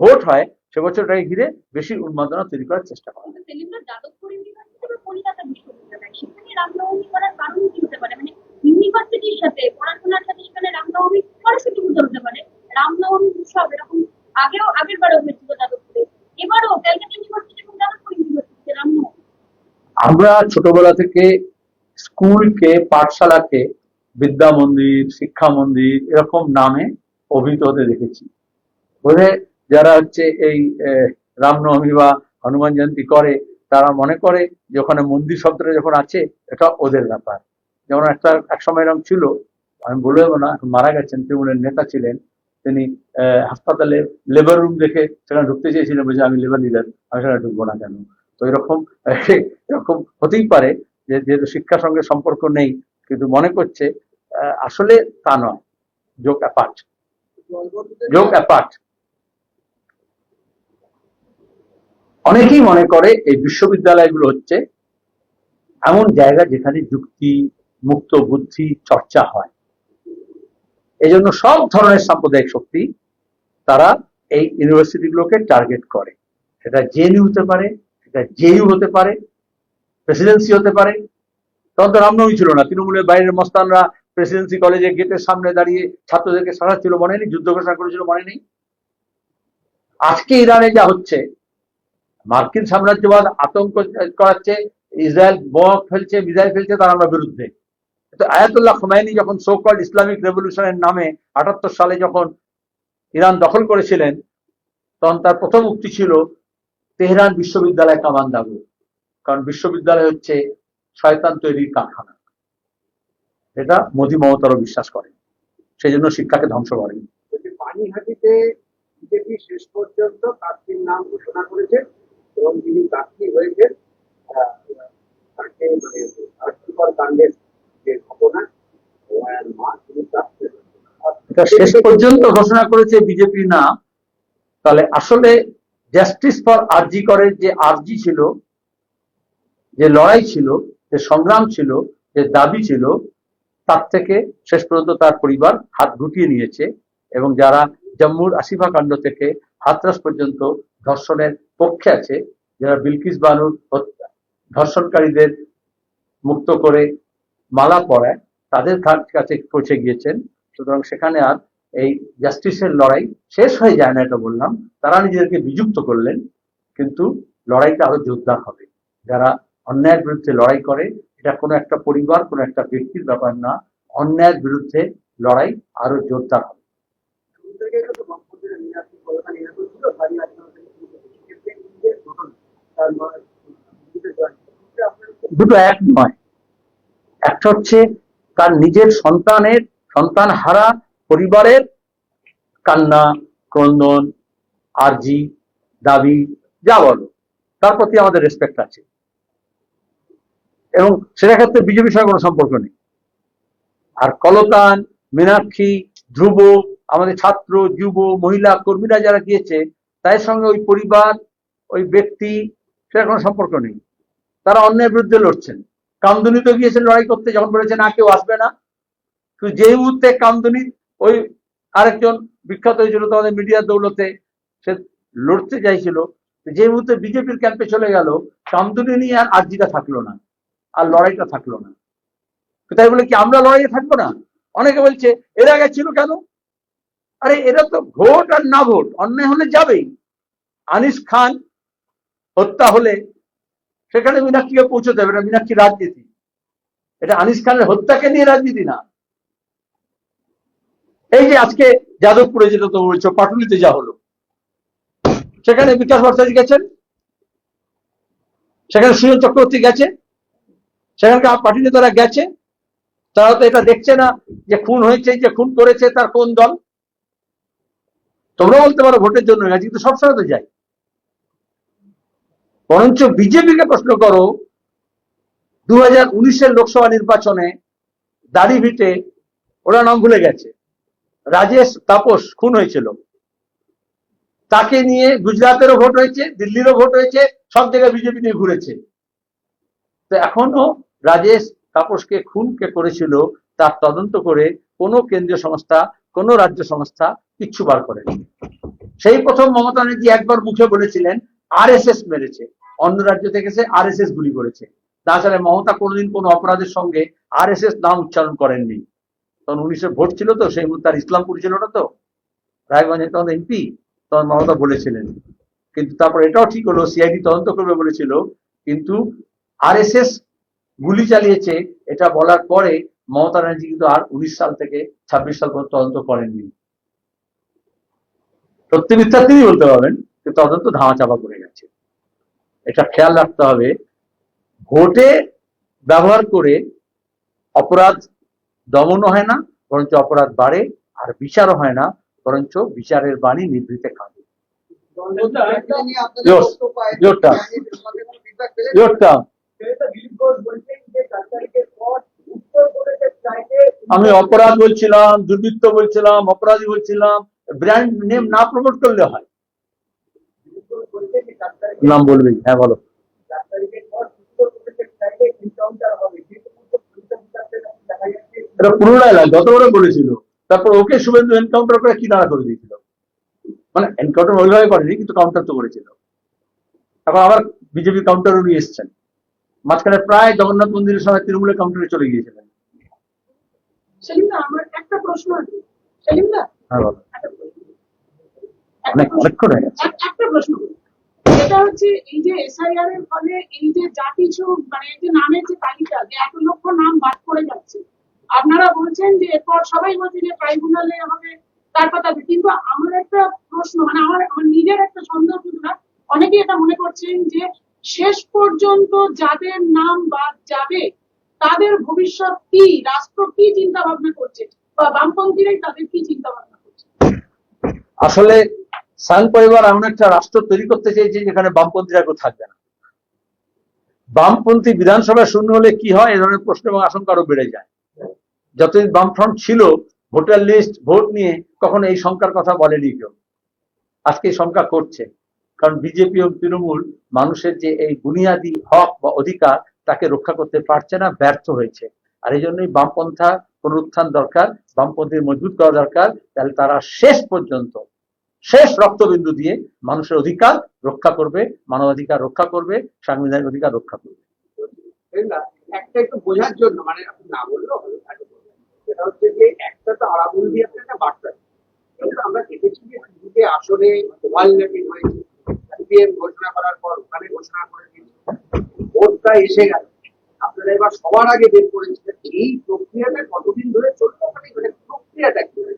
ভোট হয় সে বছরটাকে ঘিরে বেশি উন্মাদনা তৈরি করার চেষ্টা করা হয়। যাদবপুর ইউনিভার্সিটি বা কলকাতা বিশ্ববিদ্যালয়, সেখানে রামনবমী করার কারণ কি হতে পারে? মানে ইউনিভার্সিটির সাথে পড়াশোনার সাথে সেখানে রামনবমী সরস্বতী পুজো হতে পারে, রামনবমী উৎসব এরকম আগের বারও হয়েছিল যাদবপুরে, এবারও ক্যালকাটা ইউনিভার্সিটি এবং যাদবপুর ইউনিভার্সিটিতে রামনবমী। আমরা ছোটবেলা থেকে স্কুলকে, পাঠশালাকে বিদ্যা মন্দির, শিক্ষা মন্দির এরকম নামে অভিহিত হতে দেখেছি। বোধহয় যারা হচ্ছে এই রামনবমী বা হনুমান জয়ন্তী করে, তারা মনে করে যে ওখানে মন্দির শব্দটা যখন আছে এটা ওদের ব্যাপার। যেমন এক সময় এরকম ছিল, আমি বলবো না, এখন মারা গেছেন, তৃণমূলের নেতা ছিলেন, তিনি হাসপাতালে লেবার রুম দেখে সেখানে ঢুকতে চেয়েছিলেন, বলছে আমি লেবার লিডার, আমি সেখানে ঢুকবো না কেন। তো এরকম এরকম হতেই পারে যে যেহেতু শিক্ষার সঙ্গে সম্পর্ক নেই, কিন্তু মনে করছে আসলে তা নয়। যোগ অ্যাপার্ট, যোগ অ্যাপার্ট। অনেকেই মনে করে এই বিশ্ববিদ্যালয়গুলো হচ্ছে এমন জায়গা যেখানে যুক্তি মুক্ত বুদ্ধি চর্চা হয়। এজন্য সব ধরনের সাম্প্রদায়িক শক্তি তারা এই ইউনিভার্সিটিগুলোকে টার্গেট করে। সেটা জেএনইউ হতে পারে, সেটা জেইউ হতে পারে, প্রেসিডেন্সি হতে পারে। তখন তো রামনবমী ছিল না, তৃণমূলের বাইরের মস্তানরা প্রেসিডেন্সি কলেজে গেটের সামনে দাঁড়িয়ে ছাত্রদেরকে সাজাচ্ছিল, মনে নেই? যুদ্ধ ঘোষণা করেছিল, মনে নেই? আজকে ইরানে যা হচ্ছে, মার্কিন সাম্রাজ্যবাদ আতঙ্ক করাচ্ছে, ইসরায়েল বোমা ফেলছে, মিসাইল ফেলছে, তার আমরা বিরুদ্ধে। তো আয়াতুল্লাহ খোমেনি যখন সো কল্ড ইসলামিক রেভলিউশনের নামে 78 সালে যখন ইরান দখল করেছিলেন, তখন তার প্রথম উক্তি ছিল তেহরান বিশ্ববিদ্যালয় কামান দাগো, কারণ বিশ্ববিদ্যালয় হচ্ছে শয়তান তৈরির কারখানা। এটা মোদী মমতারও বিশ্বাস করেন, সেই জন্য শিক্ষাকে ধ্বংস করেন। পানিহাটিতে বিজেপি শেষ পর্যন্ত প্রার্থীর নাম ঘোষণা করেছে এবং যিনি প্রার্থী হয়েছেন তাকে মানে আর্থিকর কাণ্ডের যে ঘটনা মা তিনি প্রার্থী। এটা শেষ পর্যন্ত ঘোষণা করেছে বিজেপি না, তাহলে আসলে জাস্টিস ফর আরজি করের যে আরজি ছিল, যে লড়াই ছিল, যে সংগ্রাম ছিল, যে দাবি ছিল, তার থেকে শেষ পর্যন্ত তার পরিবার হাত গুটিয়ে নিয়েছে। এবং যারা জম্মুর আসিফা কাণ্ড থেকে হাতরাস পর্যন্ত ধর্ষণের পক্ষে আছে, যারা বিলকিস বানুর ধর্ষণকারীদের মুক্ত করে মালা পরায়, তাদের কাছে পৌঁছে গিয়েছেন। সুতরাং সেখানে আর এই জাস্টিসের লড়াই শেষ হয়ে যায় না, এটা বললাম। তারা নিজেদেরকে বিযুক্ত করলেন, কিন্তু লড়াইটা আরো জোরদার হবে। যারা অন্যায়ের বিরুদ্ধে লড়াই করে, এটা কোনো একটা পরিবার, কোনো একটা ব্যক্তির ব্যাপার না, অন্যায়ের বিরুদ্ধে লড়াই আরো জোরদার হবে। দুটো এক নয়। একটা হচ্ছে তার নিজের সন্তান হারা পরিবারের কান্না, ক্রন্দন, আরজি, দাবি, যা বলো, তার প্রতি আমাদের রেসপেক্ট আছে, এবং সেটার ক্ষেত্রে বিজেপির সঙ্গে কোনো সম্পর্ক নেই। আর কলতান, মীনাক্ষী, ধ্রুব, আমাদের ছাত্র, যুব, মহিলা কর্মীরা যারা গিয়েছে, তাদের সঙ্গে ওই পরিবার, ওই ব্যক্তি, সেটার কোনো সম্পর্ক নেই। তারা অন্যায়ের বিরুদ্ধে লড়ছেন। কামদুনি তো গিয়েছেন লড়াই করতে, যখন বলেছে না কেউ আসবে না। কিন্তু যে মুহূর্তে কামদুনি ওই আরেকজন বিখ্যাত হয়েছিল তোমাদের মিডিয়ার দৌলতে, সে লড়তে চাইছিল, যে মুহূর্তে বিজেপির ক্যাম্পে চলে গেল, কামদুনি নিয়ে আর আর্জিটা থাকলো না, আর লড়াইটা থাকলো না। তাই বলে কি আমরা লড়াইয়ে থাকবো না? অনেকে বলছে এরা গেছিল কেন? আরে এরা তো ভোট আর না ভোট, অন্যায় হলে যাবেই। আনিস খান হত্যা হলে সেখানে মীনাক্ষীকে পৌঁছতে হবে, এটা মীনাক্ষী রাজনীতি, এটা আনিস খানের হত্যাকে নিয়ে রাজনীতি না। এই যে আজকে যাদবপুরে যেটা তো বলছো, পাটুলিতে যা হলো, সেখানে বিকাশ ভট্টাচার্য গেছেন, সেখানে সুজন চক্রবর্তী গেছে, সেখানকার পার্টি নেতারা গেছে। তারা তো এটা দেখছে না যে খুন হয়েছে, যে খুন করেছে তার কোন দল। তোমরা বলতে পারো ভোটের জন্য গেছে, কিন্তু সবসময় তো যায়। বরঞ্চ বিজেপিকে প্রশ্ন করো, 2019-এর লোকসভা নির্বাচনে দাড়িভিটে, ওরা নাম ভুলে গেছে, রাজেশ তাপস খুন হয়েছিল, তাকে নিয়ে গুজরাটেরও ভোট হয়েছে, দিল্লিরও ভোট হয়েছে, সব জায়গায় বিজেপি নিয়ে ঘুরেছে। তো এখনো রাজেশ তাপসকে খুন কে করেছিল তার তদন্ত করে কোনো কেন্দ্রীয় সংস্থা, কোনো রাজ্য সংস্থা কিচ্ছু বার করেনি। সেই প্রথম মমতা ব্যানার্জি একবার মুখে বলেছিলেন আরএসএস মেরেছে, অন্য রাজ্য থেকে সে আরএসএস গুলি করেছে। তাছাড়া মমতা কোনোদিন কোনো অপরাধের সঙ্গে আরএসএস নাম উচ্চারণ করেননি। তখন 19-এ ভোট ছিল তো, সেই মুহূর্তে আর ইসলামপুর ছিল না তো, রায়গঞ্জে তখন এমপি, তখন মমতা বলেছিলেন। কিন্তু তারপর এটাও ঠিক হলো, সিআইডি তদন্ত করবে বলেছিল, কিন্তু আরএসএস গুলি চালিয়েছে এটা বলার পরে মমতা ব্যানার্জি কিন্তু আর 19 সাল থেকে 26 সাল পর্যন্ত তদন্ত করেননি। সত্যি মিথ্যা তিনি বলতে পারবেন, কিন্তু তদন্ত ধামাচাপা করে গেছে। এটা খেয়াল রাখতে হবে, ভোটে ব্যবহার করে অপরাধ দমনও হয় না, বরঞ্চ অপরাধ বাড়ে, আর বিচারও হয় না, বরঞ্চ বিচারের বাণী নিভৃতে কাঁদে। আমি অপরাধ বলছিলাম, দুর্বৃত্ত বলছিলাম, অপরাধী বলছিলাম, ব্র্যান্ড নেম না প্রমোট করলে হয়। নাম বলবি, হ্যাঁ বলো। এটা পুরোটাই লাগে, যত বড় বলেছিল, তারপর ওকে শুভেন্দু এনকাউন্টার করে কি দাঁড়া করে দিয়েছিল, মানে এনকাউন্টার ওইভাবে করেনি, কিন্তু কাউন্টার তো করেছিল। এখন আবার বিজেপি কাউন্টারও নিয়ে এসছেন, মাঝখানে প্রায় জগন্নাথ মন্দিরের সময় তৃণমূলের কাউন্টারে চলে গিয়েছিলেন। সেলিমদা, আমার একটা প্রশ্ন আছে। সেলিমদা, হ্যাঁ বলো। অনেকক্ষণ হয়ে গেছে। একটা প্রশ্ন এটা হচ্ছে, এই যে এসআইআর এর ফলে এই যে যা কিছু মানে এই যে নামের যে তালিকা, যে 1 লক্ষ নাম বাদ পড়ে যাচ্ছে, আপনারা বলছেন যে এরপর সবাই বলছে যে ট্রাইব্যুনালে হবে, তারপর তাদের, কিন্তু আমার একটা প্রশ্ন, মানে আমার আমার নিজের একটা সন্দেহ, না অনেকে এটা মনে করছেন যে শেষ পর্যন্ত যাদের নাম বাদ যাবে তাদের ভবিষ্যৎ কি, রাষ্ট্র কি চিন্তা ভাবনা করছে, বা বামপন্থীরাই তাদের কি চিন্তা ভাবনা করছে? আসলে সাং পরিবার এমন একটা রাষ্ট্র তৈরি করতে চেয়েছে যেখানে বামপন্থীরা কেউ থাকবে না। বামপন্থী বিধানসভা শূন্য হলে কি হয়, এ ধরনের প্রশ্ন এবং আশঙ্কা আরো বেড়ে যায়। যতদিন বামফ্রন্ট ছিল, ভোটার লিস্ট ভোট নিয়ে কখনো এই সংখ্যার কথা বলেনি কেউ। আজকে এই সংখ্যা করছে, কারণ বিজেপি ও তৃণমূল মানুষের যে এই বুনিয়াদী হক বা অধিকার তাকে রক্ষা করতে পারছে না, ব্যর্থ হয়েছে। আর এই জন্যই বামপন্থা পুনরুত্থান দরকার, বামপন্থী মজবুত করা দরকার। তাহলে তারা শেষ পর্যন্ত, শেষ রক্তবিন্দু দিয়ে মানুষের অধিকার রক্ষা করবে, মানবাধিকার রক্ষা করবে, সাংবিধানিক অধিকার রক্ষা করবে। একটা একটু বোঝার জন্য, মানে আপনি না বললেও হবে, সেটা হচ্ছে যে একটা তো আরাবুল দিয়ে একটা বার্তা, কিন্তু আমরা দেখেছি যে দুটো আসলে ওয়াল ম্যাপিং হয়েছে, সিপিএম ঘোষণা করার পর ওখানে ঘোষণা করে দিয়েছে, ভোটটা এসে গেল, আপনারা এবার সবার আগে বের করেছিলেন। এই প্রক্রিয়াটা কতদিন ধরে চলবে, মানে প্রক্রিয়াটা কি হবে?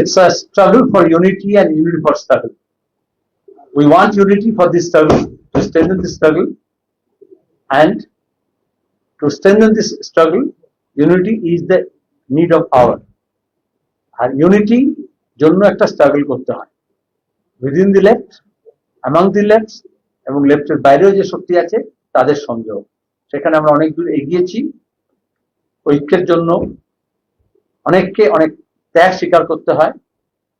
It's a struggle for unity and unity for struggle. We want unity for this struggle, to strengthen this struggle, and to strengthen this struggle, unity is the need of hour. আর ইউনিটি জন্য একটা struggle করতে হয়, within the left, among the left, এবং লেফটের বাইরেও যে শক্তি আছে তাদের সংযোগ। সেখানে আমরা অনেক দূর এগিয়েছি। ঐক্যের জন্য অনেককে অনেক ত্যাগ স্বীকার করতে হয়,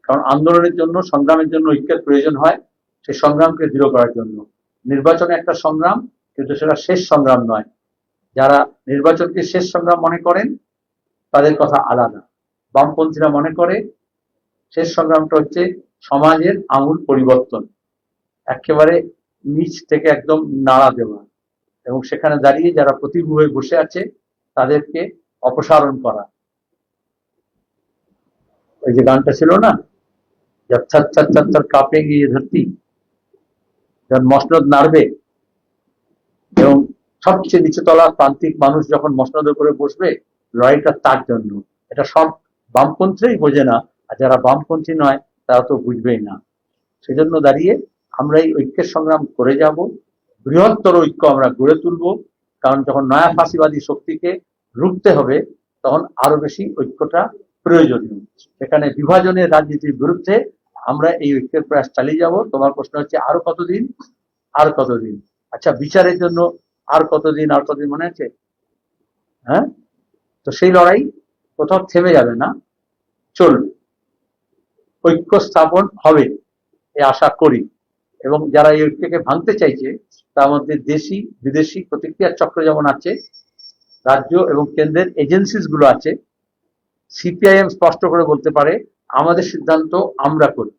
কারণ আন্দোলনের জন্য, সংগ্রামের জন্য ঐক্যের প্রয়োজন হয়। সেই সংগ্রামকে দৃঢ় করার জন্য নির্বাচনে একটা সংগ্রাম, কিন্তু সেটা শেষ সংগ্রাম নয়। যারা নির্বাচনকে শেষ সংগ্রাম মনে করেন তাদের কথা আলাদা। বামপন্থীরা মনে করে শেষ সংগ্রামটা হচ্ছে সমাজের আমূল পরিবর্তন, একেবারে নিচ থেকে একদম নাড়া দেওয়া, এবং সেখানে দাঁড়িয়ে যারা প্রতিভূ হয়ে বসে আছে তাদেরকে অপসারণ করা। ওই যে গানটা ছিল না, ছর ছর ছর ছর কাঁপেঙ্গে ये धरती, যখন মসনদ নাড়বে এবং সবচেয়ে নিচুতলা প্রান্তিক মানুষ যখন মসনদের উপরে বসবে, লড়াইটা তার জন্য। এটা সব বামপন্থীই বোঝে না, আর যারা বামপন্থী নয় তারা তো বুঝবেই না। সেজন্য দাঁড়িয়ে আমরা এই ঐক্যের সংগ্রাম করে যাব, বৃহত্তর ঐক্য আমরা গড়ে তুলব। কারণ যখন নয়া ফাঁসিবাদী শক্তিকে রুখতে হবে, তখন আরো বেশি ঐক্যটা প্রয়োজনীয়। সেখানে বিভাজনের রাজনীতির বিরুদ্ধে আমরা এই ঐক্যের প্রয়াস চালিয়ে যাব। তোমার প্রশ্ন হচ্ছে আরো কতদিন? আর কতদিন? আচ্ছা, বিচারের জন্য আর কতদিন মনে আছে? হ্যাঁ, তো সেই লড়াই কোথাও থেমে যাবে না, চলবে, ঐক্য স্থাপন হবে এ আশা করি। এবং যারা এই ঐক্যকে ভাঙতে চাইছে তার মধ্যে দেশি বিদেশি প্রতিক্রিয়ার চক্র যেমন আছে, রাজ্য এবং কেন্দ্রের এজেন্সিস গুলো আছে। সিপিআইএম স্পষ্ট করে বলতে পারে আমাদের সিদ্ধান্ত আমরা করি।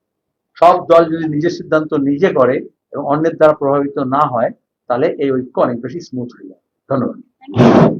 সব দল যদি নিজের সিদ্ধান্ত নিজে করে এবং অন্যের দ্বারা প্রভাবিত না হয়, তাহলে এই ঐক্য অনেক বেশি স্মুথ হয়ে যায়। ধন্যবাদ। Thank you.